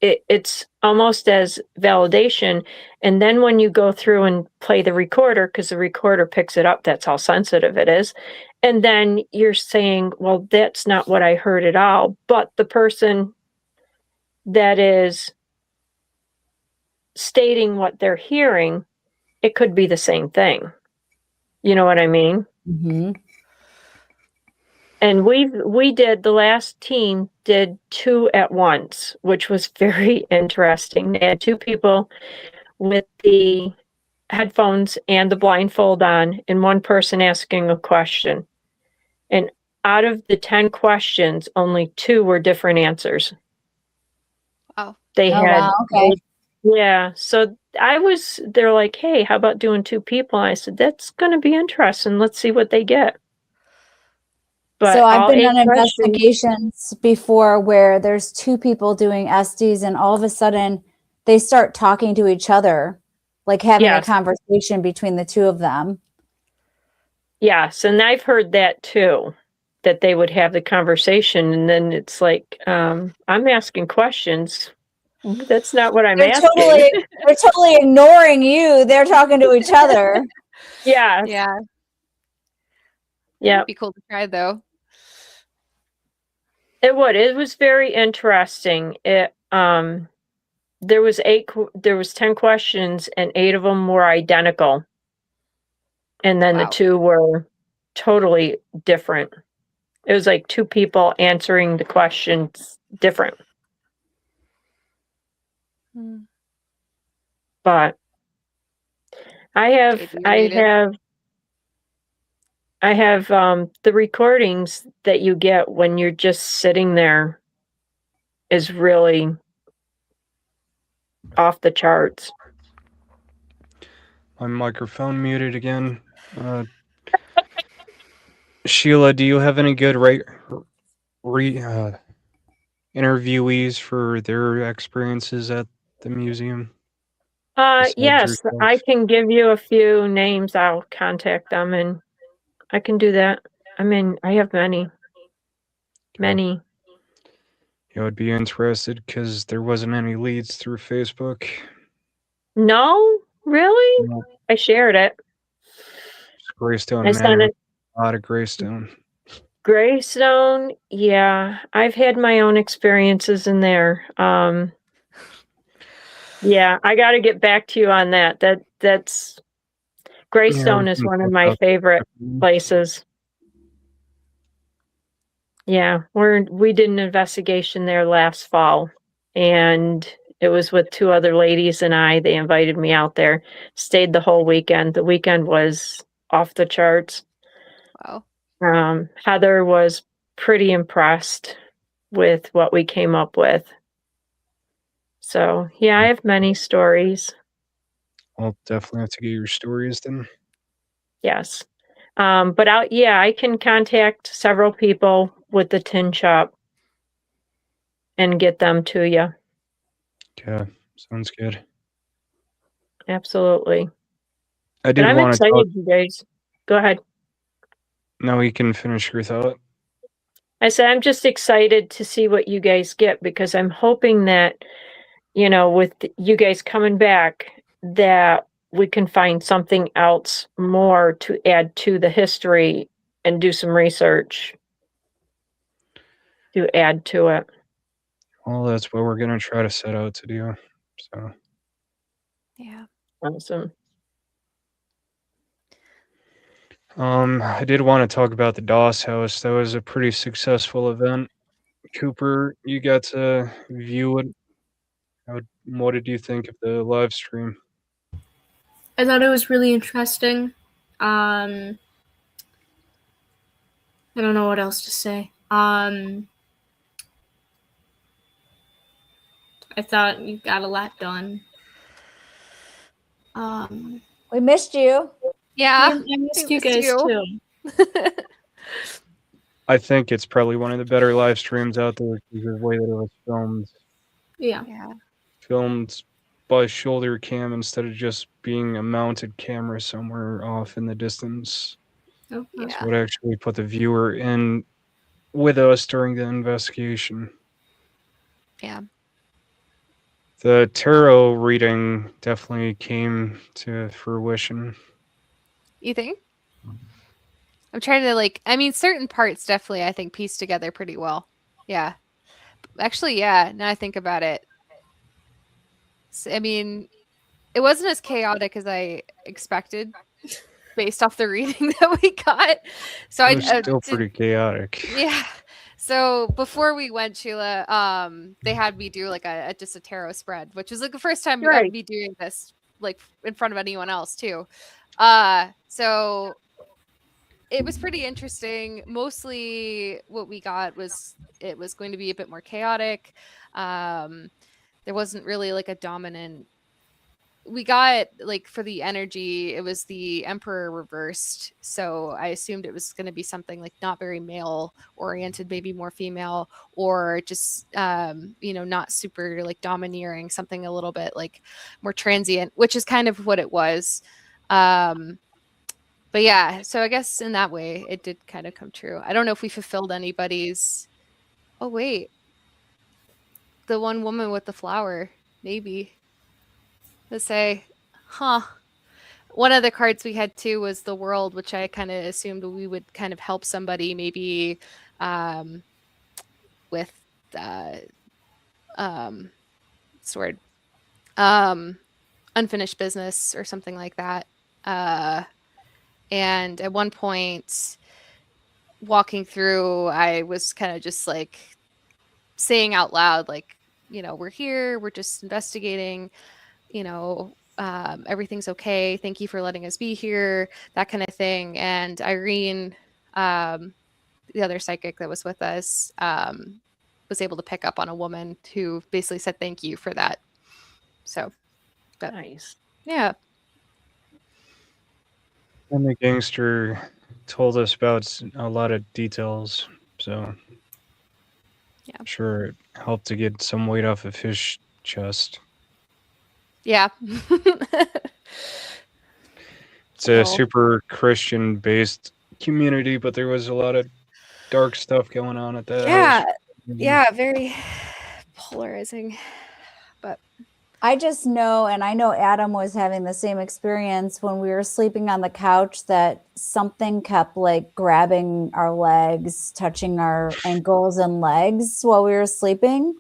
it's almost as validation. And then when you go through and play the recorder, because the recorder picks it up, that's how sensitive it is. And then you're saying, well, that's not what I heard at all. But the person that is stating what they're hearing, it could be the same thing. You know what I mean? Mm-hmm. And the last team did 2 at once, which was very interesting. They had 2 people with the headphones and the blindfold on, and one person asking a question. And out of the 10 questions, only 2 were different answers. Oh. Wow, okay. Yeah. So they're like, hey, how about doing 2 people? And I said, that's going to be interesting. Let's see what they get. But so I've been on investigations before where there's 2 people doing SDs and all of a sudden they start talking to each other, like having a conversation between the 2 of them. Yes. And I've heard that too, that they would have the conversation. And then it's like, I'm asking questions. That's not what I'm asking. They're totally ignoring you. They're talking to each other. Yeah. Yeah. Yeah. It'd be cool to try though. It would. It was very interesting. there was 10 questions, and 8 of them were identical. And then the Wow. 2 were totally different. It was like 2 people answering the questions different. Hmm. But I have the recordings that you get when you're just sitting there is really off the charts. My microphone muted again. Sheila, do you have any good interviewees for their experiences at the museum? Besides Yes, yourself? I can give you a few names. I'll contact them and I can do that. I mean, I have many. I would be interested because there wasn't any leads through Facebook. No? Really? No, I shared it. just Greystone I sent Manor, it. a lot of Greystone. Greystone, yeah. I've had my own experiences in there. Yeah, I got to get back to you on that. That's Greystone we is can one of talk my about favorite that. places. Yeah, we did an investigation there last fall, and it was with 2 other ladies and I. They invited me out there. Stayed the whole weekend. The weekend was off the charts. Wow. Heather was pretty impressed with what we came up with. So, yeah, I have many stories. I'll definitely have to get your stories then. Yes. But I can contact several people with the tin shop and get them to you. Yeah, sounds good. Absolutely. I But did I'm want to talk. excited, you guys. Go ahead. No, you can finish your thought. I said I'm just excited to see what you guys get because I'm hoping that, with you guys coming back, that we can find something else more to add to the history and do some research to add to it. Well, that's what we're gonna try to set out to do. So, Yeah. Awesome. I did want to talk about the DOS house. That was a pretty successful event. Cooper, you got to view it. What did you think of the live stream? I thought it was really interesting. I don't know what else to say. I thought you got a lot done. We missed you. Yeah. I missed we you guys too. I think it's probably one of the better live streams out there because of the way that it was filmed. Yeah. Yeah. Filmed by shoulder cam instead of just being a mounted camera somewhere off in the distance. Oh, That's Yeah. what actually put the viewer in with us during the investigation. Yeah. The tarot reading definitely came to fruition. You think? I'm trying to certain parts definitely I think piece together pretty well. Yeah. Actually, yeah, now I think about it. I mean, it wasn't as chaotic as I expected based off the reading that we got. So It was still pretty chaotic. yeah. So before we went, Sheila, they had me do like just a tarot spread, which was like the first time Right. of me doing this like in front of anyone else too. So it was pretty interesting. Mostly what we got was it was going to be a bit more chaotic. There wasn't really like a dominant. We got like for the energy, it was the Emperor reversed. So I assumed it was going to be something like not very male oriented, maybe more female, or just not super like domineering, something a little bit like more transient, which is kind of what it was. But yeah, so I guess in that way it did kind of come true. I don't know if we fulfilled anybody's. Oh wait, the one woman with the flower, maybe. Let's say, huh. One of the cards we had too was the world, which I kind of assumed we would kind of help somebody maybe with sword. unfinished business or something like that. And at one point, walking through, I was kind of just like saying out loud, like, we're here, we're just investigating, everything's okay. Thank you for letting us be here, that kind of thing. And Irene, the other psychic that was with us, was able to pick up on a woman who basically said thank you for that. So, but, Nice. yeah. And the gangster told us about a lot of details, so Yeah. I'm sure it helped to get some weight off of his chest. Yeah. It's a Oh. super Christian-based community, but there was a lot of dark stuff going on at that Yeah. house. Yeah, very polarizing. But I just know, and I know Adam was having the same experience when we were sleeping on the couch, that something kept like grabbing our legs, touching our ankles and legs while we were sleeping.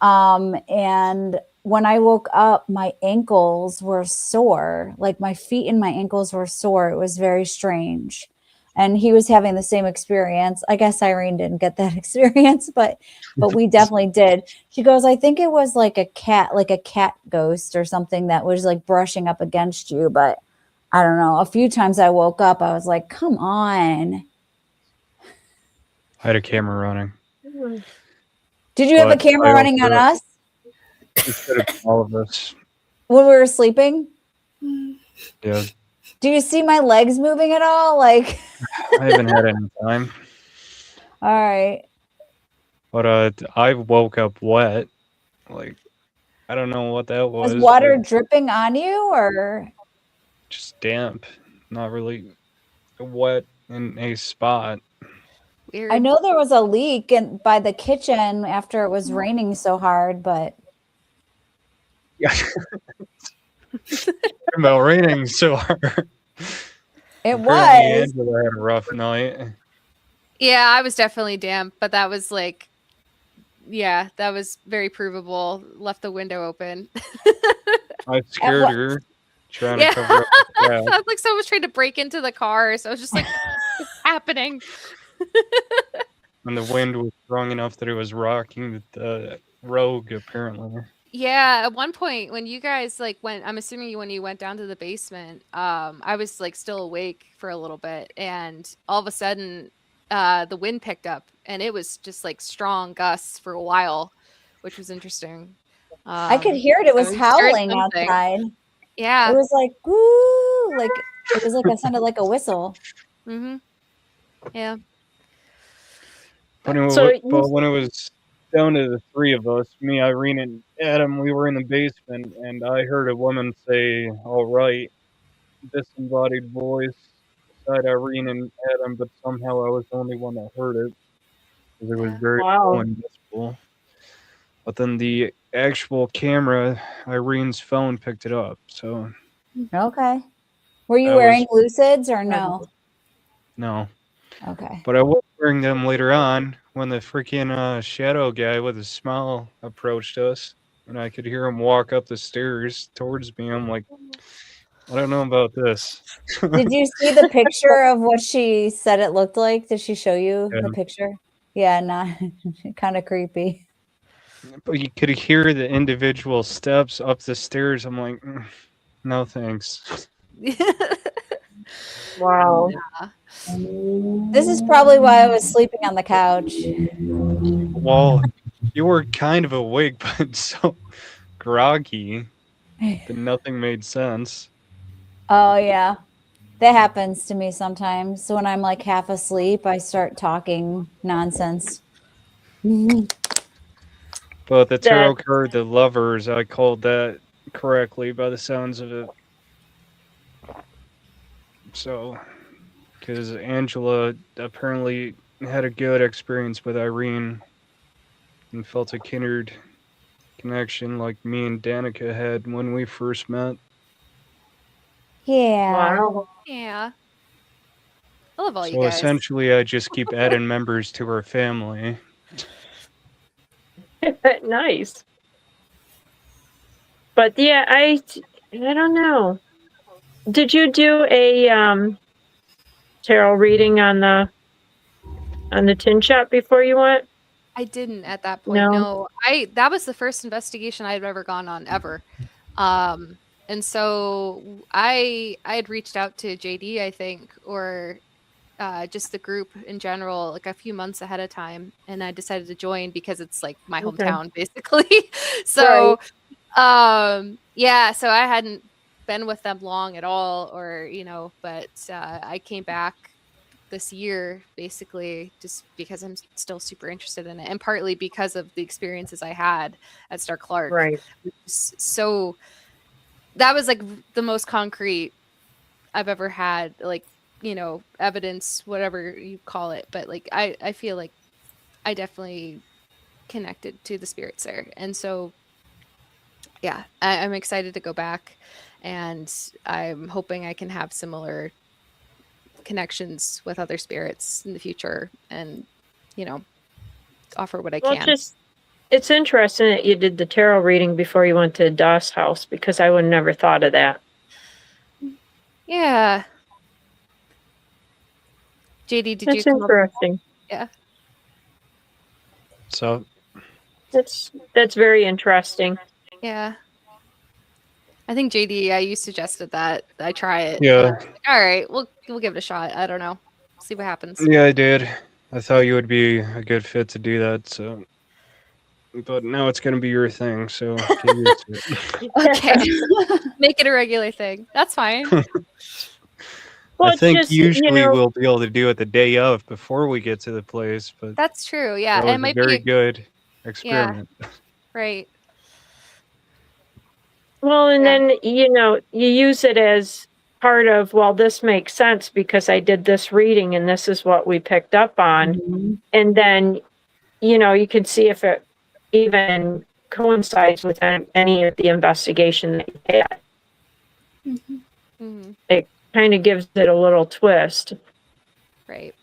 And when I woke up, my ankles were sore, like my feet and my ankles were sore. It was very strange. And he was having the same experience. I guess Irene didn't get that experience, but we definitely did. She goes, I think it was like a cat ghost or something that was like brushing up against you. But I don't know. A few times I woke up, I was like, come on. I had a camera running. Did you have a But camera I running on also- us Instead of all of us. when we were sleeping? Yeah, Do you see my legs moving at all? Like, I haven't had any time. all right. But I woke up wet. Like, I don't know what that was. Was water but dripping on you, or just damp. Not really wet in a spot. weird. I know there was a leak by the kitchen after it was raining so hard, but Yeah. About raining so hard. it Apparently was. Angela had a rough night. Yeah, I was definitely damp, but that was like, yeah, that was very provable. Left the window open. I scared what- her, trying Yeah. to cover up the I crack. was like, someone was trying to break into the car, so I was just like, what's happening? And the wind was strong enough that it was rocking the Rogue, apparently. Yeah, at one point when you guys like went, I'm assuming when you went down to the basement, I was like still awake for a little bit, and all of a sudden, the wind picked up, and it was just like strong gusts for a while, which was interesting. I could hear it. It was so you heard howling something. outside. Yeah. It was like woo, like it was like it sounded like a whistle. Mm-hmm. Yeah. When it, So but when it was down to the three of us, me, Irene, and Adam, we were in the basement, and I heard a woman say, "All right," disembodied voice beside Irene and Adam, but somehow I was the only one that heard it because it was very Wow. low and visible. But then the actual camera, Irene's phone picked it up. So Okay. Were you That wearing was- lucids or no? no, Okay. but I was wearing them later on when the freaking shadow guy with a smile approached us, and I could hear him walk up the stairs towards me. I'm like, I don't know about this. Did you see the picture of what she said it looked like? Did she show you the Yeah. picture? Yeah, not kind of creepy. But you could hear the individual steps up the stairs. I'm like, no thanks. Wow. This is probably why I was sleeping on the couch. Well, you were kind of awake, but so groggy that nothing made sense. Oh yeah. That happens to me sometimes. So when I'm like half asleep, I start talking nonsense. But the tarot That- card, the lovers, I called that correctly by the sounds of it. So, because Angela apparently had a good experience with Irene and felt a kindred connection like me and Danica had when we first met. Yeah. Wow. Yeah. I love all you So guys. essentially, I just keep adding members to our family. Nice. But yeah, I don't know. Did you do a tarot reading on the tin shop before you went? I didn't at that point. No, that was the first investigation I'd ever gone on ever. And so I had reached out to JD, I think, or just the group in general, like a few months ahead of time, and I decided to join because it's like my Okay. hometown, basically. So, yeah, so I hadn't been with them long at all, or but I came back this year basically just because I'm still super interested in it, and partly because of the experiences I had at Starr Clark. Right. So that was like the most concrete I've ever had, like, evidence, whatever you call it. But like I feel like I definitely connected to the spirits there. And so yeah, I'm excited to go back, and I'm hoping I can have similar connections with other spirits in the future, and offer what I Well, can. it's interesting that you did the tarot reading before you went to Doss house, because I would never thought of that. Yeah. JD, did you That's come up with interesting. that? Yeah. So That's very interesting. Yeah. I think JD, you suggested that I try it. yeah, All right, we'll give it a shot. I don't know. See what happens. yeah, I did. I thought you would be a good fit to do that. So, but now it's gonna be your thing. So get used to it. Okay. Make it a regular thing. That's fine. Well, I it's think just, usually we'll be able to do it the day of before we get to the place, but That's true. Yeah. that It was a might very be good experiment. right. well, and Yeah. then, you use it as part of, well, this makes sense because I did this reading and this is what we picked up on. Mhm. And then, you can see if it even coincides with any of the investigation that you had. Mhm. It kind of gives it a little twist. Right.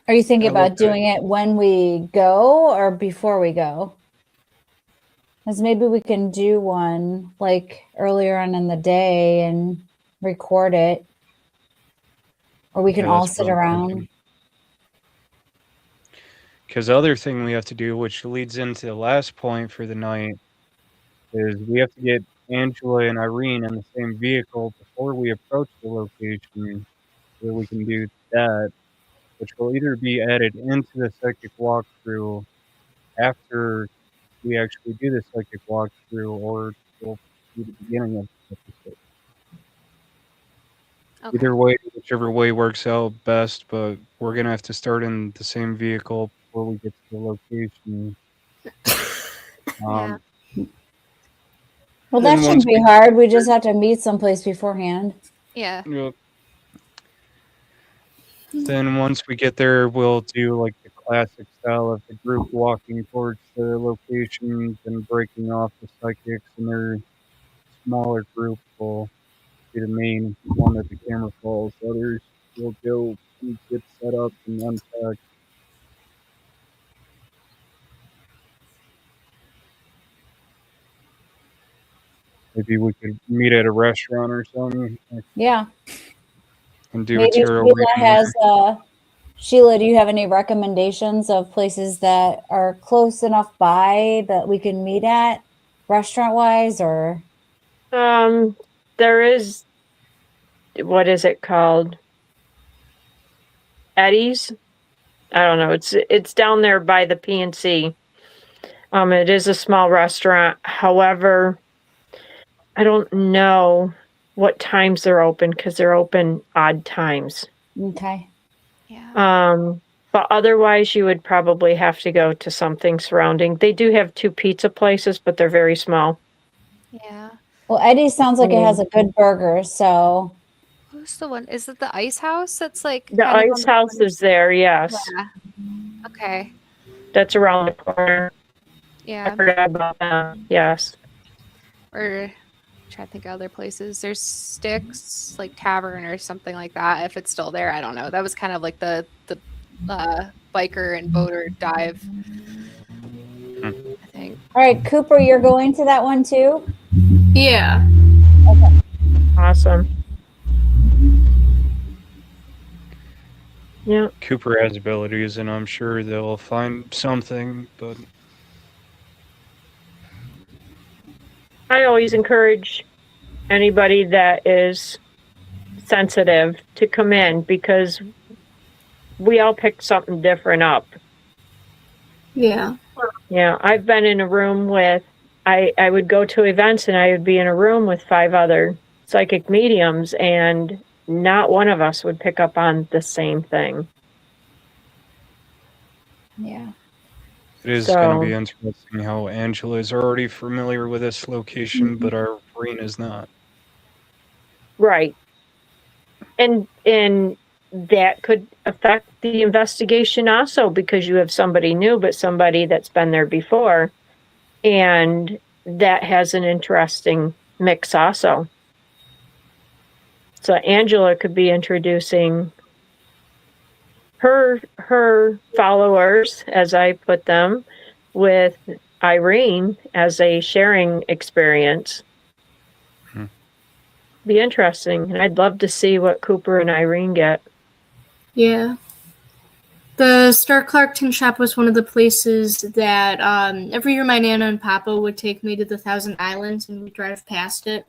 Are you thinking I love about doing it when we go or before we go? Because maybe we can do one like earlier on in the day and record it. Or we can Yeah, all that's sit what I'm around. thinking. Because the other thing we have to do, which leads into the last point for the night, is we have to get Angela and Irene in the same vehicle before we approach the location, so that we can do that, which will either be added into the psychic walkthrough after we actually do the psychic walkthrough, or will be the beginning of the episode. Okay. Either way, whichever way works out best, but we're gonna have to start in the same vehicle before we get to the location. Yeah. Well, Then that once shouldn't be hard. We just have to meet someplace beforehand. Yeah. Yep. Then once we get there, we'll do like the classic style of the group walking towards the locations and breaking off the psychics, and their smaller group will be the main one that the camera follows. Others will go and get set up and unpack. Maybe we could meet at a restaurant or something Yeah. and do a Maybe tarot Sheila reading. has Sheila, do you have any recommendations of places that are close enough by that we can meet at restaurant wise or There is, what is it called? Eddie's? I don't know. It's down there by the PNC. It is a small restaurant. However, I don't know what times they're open because they're open odd times. okay. Yeah. But otherwise, you would probably have to go to something surrounding. They do have 2 pizza places, but they're very small. Yeah. Well, Eddie sounds like it has a good burger, so Who's the one? Is it the Ice House? That's like The kind of on Ice the House corner? is there, yes. Yeah. Okay. That's around the corner. I Yeah. forgot about that. Yes. Or try to think of other places. There's Sticks, like Tavern or something like that. If it's still there, I don't know. That was kind of like the biker and boater dive, I think. All right, Cooper, you're going to that one too? Yeah. Awesome. Yeah. Cooper has abilities, and I'm sure they'll find something, but I always encourage anybody that is sensitive to come in because we all pick something different up. Yeah. Yeah, I've been in a room with, I would go to events and I would be in a room with 5 other psychic mediums, and not one of us would pick up on the same thing. Yeah. it is going to So, be interesting how Angela is already familiar with this location, but our Irene is not. right. And that could affect the investigation also, because you have somebody new, but somebody that's been there before. And that has an interesting mix also. So Angela could be introducing her followers, as I put them, with Irene as a sharing experience. Hmm. Be interesting. And I'd love to see what Cooper and Irene get. Yeah. The Starr Clark Tin Shop was one of the places that every year my Nana and Papa would take me to the Thousand Islands, and we'd drive past it.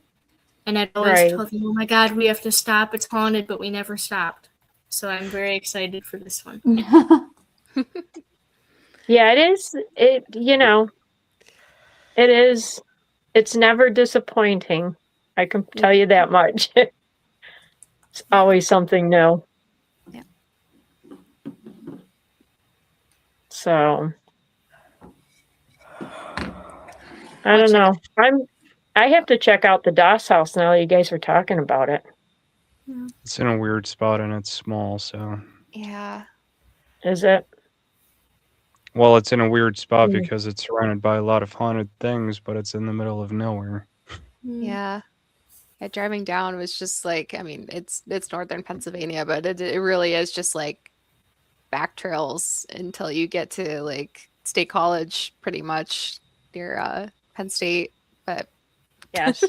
And I'd always Right. tell them, oh my God, we have to stop. It's haunted, but we never stopped. So I'm very excited for this one. Yeah, it is. It is. It's never disappointing. I can tell you that much. It's always something new. Yeah. So I don't know. I have to check out the DOS house now that you guys were talking about it. It's in a weird spot and it's small, so. Yeah. Is it? Well, it's in a weird spot Mm. because it's surrounded by a lot of haunted things, but it's in the middle of nowhere. Yeah. Yeah, driving down was just like, I mean, it's northern Pennsylvania, but it really is just like back trails until you get to like State College, pretty much near Penn State. But Yes.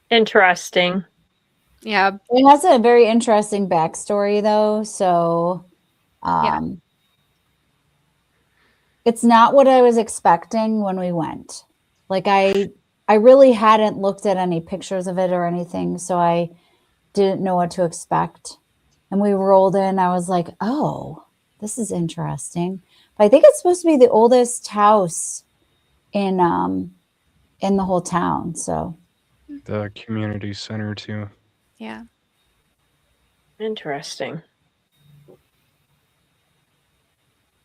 Interesting. yeah, It has a very interesting backstory, though. So, Yeah. it's not what I was expecting when we went. Like I really hadn't looked at any pictures of it or anything, so I didn't know what to expect. And we rolled in. I was like, "Oh, this is interesting." But I think it's supposed to be the oldest house in the whole town. So, The community center, too. yeah. Interesting.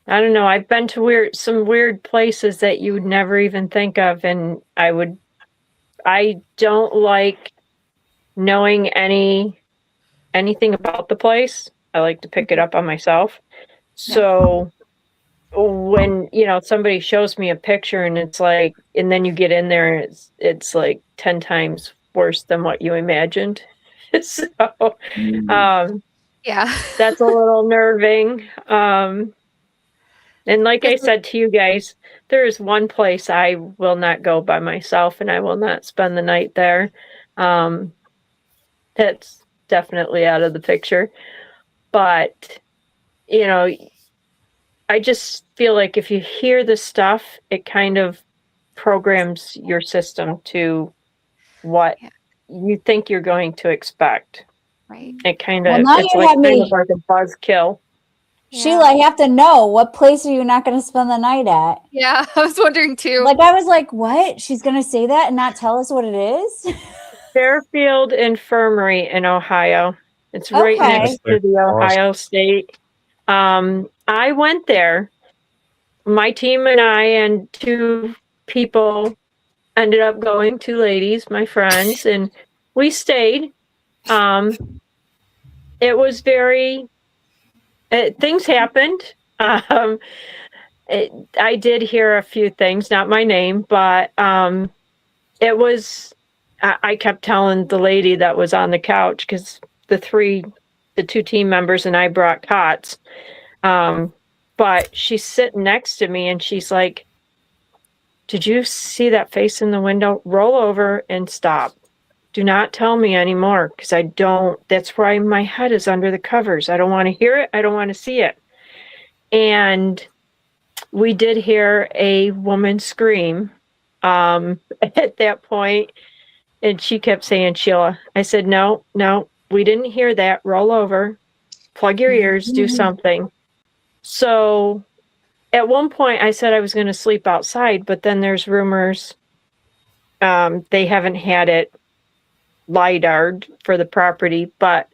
I don't know. I've been to some weird places that you would never even think of, and I don't like knowing anything about the place. I like to pick it up on myself. So when, somebody shows me a picture and it's like, and then you get in there and it's like 10 times worse than what you imagined. So, Yeah. that's a little nerving. And like I said to you guys, there is one place I will not go by myself, and I will not spend the night there. That's definitely out of the picture. But, I just feel like if you hear the stuff, it kind of programs your system to what you think you're going to expect. Right. It kind Well, of, now it's you like have kind me- of like a buzzkill. Sheila, I have to know, what place are you not going to spend the night at? Yeah, I was wondering too. Like, I was like, what? She's going to say that and not tell us what it is? Fairfield Infirmary in Ohio. It's right Okay. next to the Ohio State. I went there. My team and I and 2 people ended up going, 2 ladies, my friends, and we stayed. It was very, things happened. I did hear a few things, not my name, but it was, I kept telling the lady that was on the couch, because the 2 team members and I brought cots. But but she's sitting next to me and she's like, did you see that face in the window? Roll over and stop. Do not tell me anymore, because I don't, that's why my head is under the covers. I don't want to hear it. I don't want to see it. And we did hear a woman scream at that point, and she kept saying, Sheila. I said, no, we didn't hear that. Roll over, plug your ears, do something. So at one point I said I was going to sleep outside, but then there's rumors they haven't had it LiDAR'd for the property, but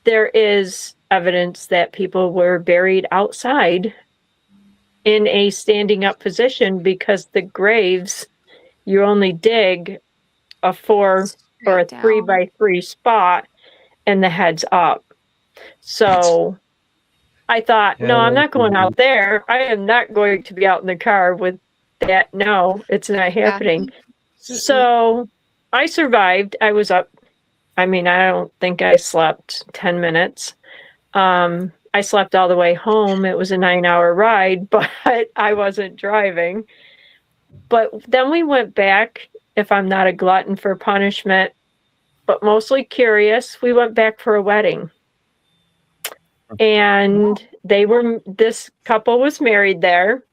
there is evidence that people were buried outside in a standing up position, because the graves, you only dig a 4 or a Straight 3 down. by 3 spot and the head's up. So I thought, Yeah, no, I'm that's not going easy. out there. I am not going to be out in the car with that. No, it's not happening. So I survived. I was up. I mean, I don't think I slept 10 minutes. I slept all the way home. It was a 9-hour ride, but I wasn't driving. But then we went back, if I'm not a glutton for punishment, but mostly curious, we went back for a wedding. And this couple was married there.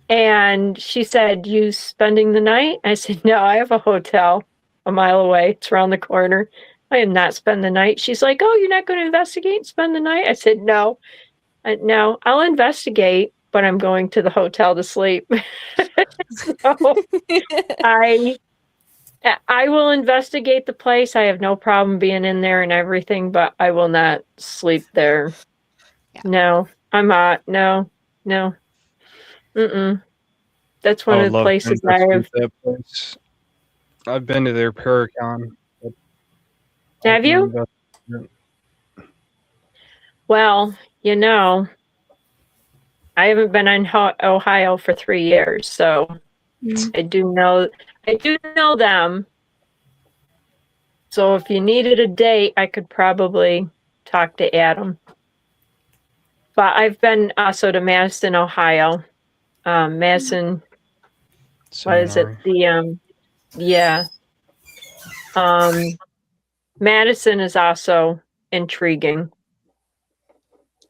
And she said, you spending the night? I said, no, I have a hotel a mile away. It's around the corner. I am not spend the night. She's like, oh, you're not going to investigate and spend the night? I said, no. No, I'll investigate, but I'm going to the hotel to sleep. So I will investigate the place. I have no problem being in there and everything, but I will not sleep there. Yeah. No, I'm not. No. Mm-mm. That's I one would of the love to places I have. investigate that place. I've been to their Paracon. but I Have can you? investigate. Well, I haven't been in Ohio for 3 years, so I do know them. So if you needed a date, I could probably talk to Adam. But I've been also to Madison, Ohio. Madison, what is it? Seminary. Yeah. Madison is also intriguing.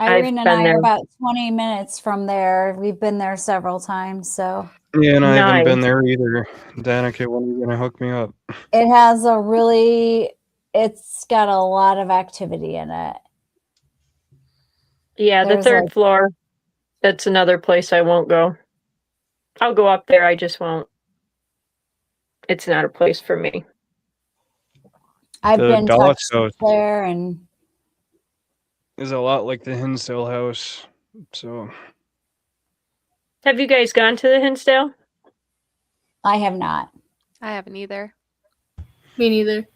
Irene and been I there. are about 20 minutes from there. We've been there several times, so Yeah, and I haven't been Nice. there either. Danica, when are you gonna hook me up? it has it's got a lot of activity in it. Yeah, the There's third floor. That's another place I won't go. I'll go up there. I just won't. It's not a place for me. I've The been Dulles touched house there, and is a lot like the Hinsdale house. So Have you guys gone to the Hinsdale? I have not. I haven't either. Me neither.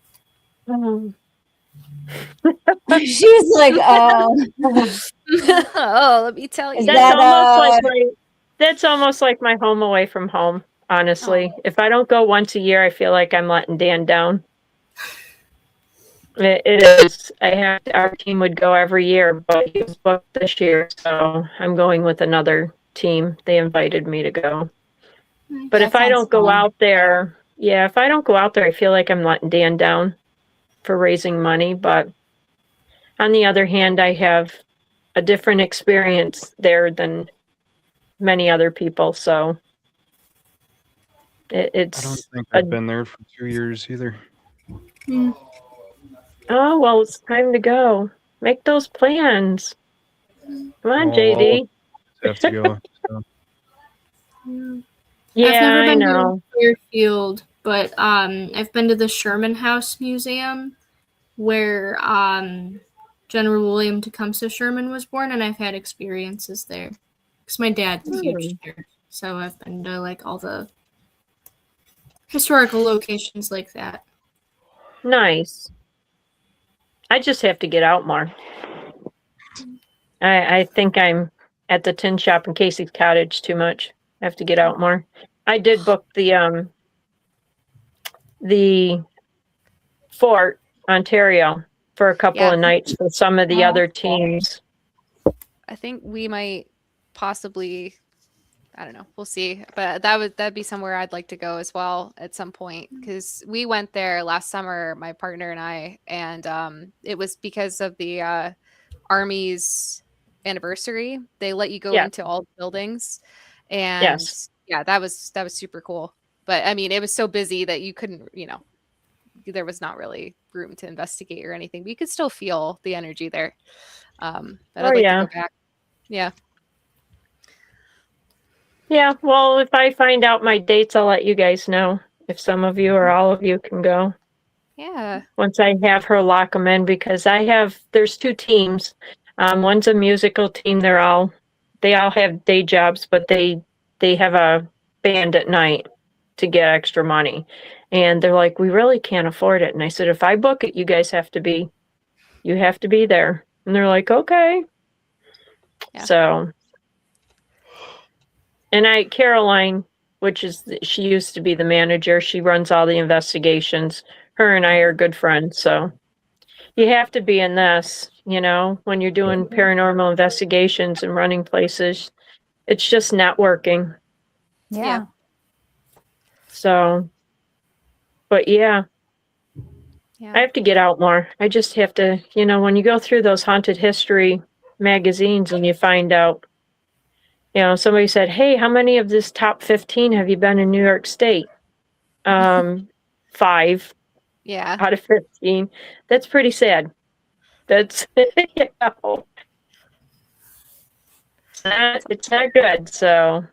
She's like, Oh, let me tell you. Is That's that, that's almost like my home away from home, honestly. If I don't go once a year, I feel like I'm letting Dan down. It is. Our team would go every year, but he was booked this year, so I'm going with another team. They invited me to go. But That if I sounds don't go fun. out there, I feel like I'm letting Dan down for raising money. But on the other hand, I have a different experience there than many other people, so I don't it's think I've been there for 2 years either. oh well, it's time to go. Make those plans. Come on, Oh, JD. have to go. So. Yeah, I've never I been know. to Fairfield, but I've been to the Sherman House Museum, where General William Tecumseh Sherman was born, and I've had experiences there. Because my dad's a huge nerd, so I've been to like all the historical locations like that. Nice. I just have to get out more. I think I'm at the tin shop in Casey's Cottage too much. I have to get out more. I did book the Fort Ontario for a couple Yeah. of nights for some of the other teams. I think we might possibly, I don't know, we'll see. But that'd be somewhere I'd like to go as well at some point, because we went there last summer, my partner and I, and it was because of the Army's anniversary. They let you go Yeah. into all the buildings, and Yes. yeah, that was super cool. But I mean, it was so busy that you couldn't, there was not really room to investigate or anything, but you could still feel the energy there. But I'd like to go back. Yeah. Yeah, well, if I find out my dates, I'll let you guys know if some of you or all of you can go. Yeah. Once I have her lock them in, because there's 2 teams. One's a musical team. They all have day jobs, but they have a band at night to get extra money. And they're like, we really can't afford it. And I said, if I book it, you guys have to be there. And they're like, okay. Yeah. So, and Caroline, she used to be the manager. She runs all the investigations. Her and I are good friends. So you have to be in this, when you're doing paranormal investigations and running places. It's just networking. Yeah. So, but yeah, I have to get out more. I just have to, when you go through those haunted history magazines and you find out, somebody said, hey, how many of this top 15 have you been in New York State? 5 Yeah. out of 15. That's pretty sad. That's, it's not good. So,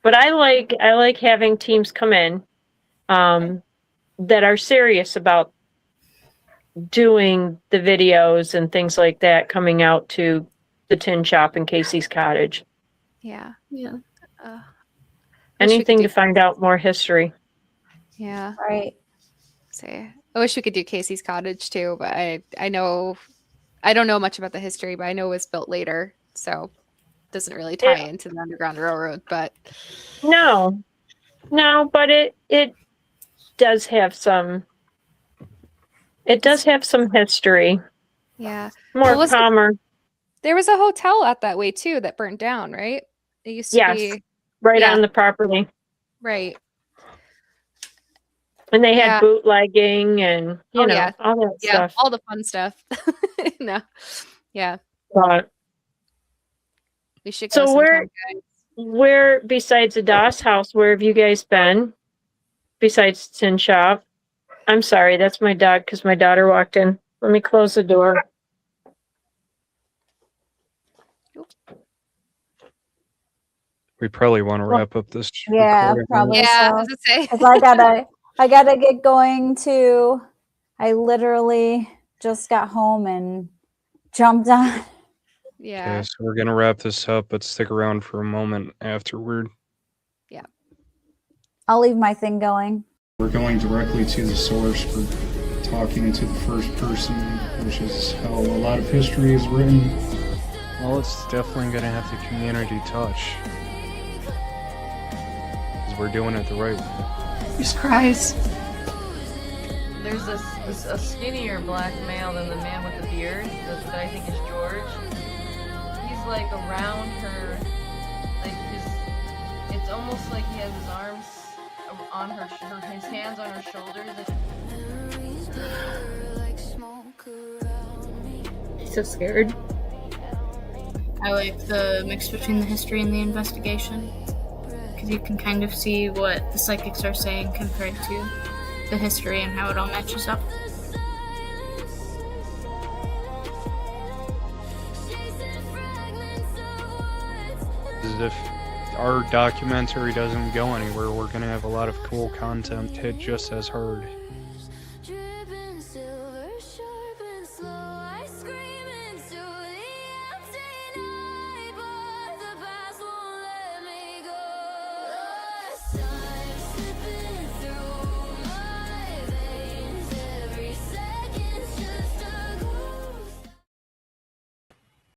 but I like having teams come in, that are serious about doing the videos and things like that, coming out to the tin shop and Casey's cottage. Yeah. Yeah. Anything to find out more history. Yeah. Right. I wish we could do Casey's cottage too, but I don't know much about the history, but I know it was built later, so it doesn't really tie into the Underground Railroad. But no, but it does have some. It does have some history. Yeah. More calmer. There was a hotel out that way too that burnt down, right? It used to be right on the property. Right. And they had bootlegging and all that stuff. All the fun stuff. No. Yeah. But we should go sometime, guys. Where besides the Doss house, where have you guys been? Besides Tin Shop? I'm sorry, that's my dog because my daughter walked in. Let me close the door. We probably want to wrap up this. Yeah, probably. Yeah, so. I was gonna say. 'Cause I gotta get going too. I literally just got home and jumped on. Yeah. Okay, so we're gonna wrap this up, but stick around for a moment afterward. Yeah. I'll leave my thing going. We're going directly to the source for talking to the first person, which is how a lot of history is written. Well, it's definitely gonna have the community touch. Because we're doing it the right way. Jesus Christ. There's a skinnier black male than the man with the beard that I think is George. He's like around her, like it's almost like he has his arms on his hands on her shoulders. I'm so scared. I like the mix between the history and the investigation, because you can kind of see what the psychics are saying compared to the history and how it all matches up. As if our documentary doesn't go anywhere, we're gonna have a lot of cool content hit just as hard.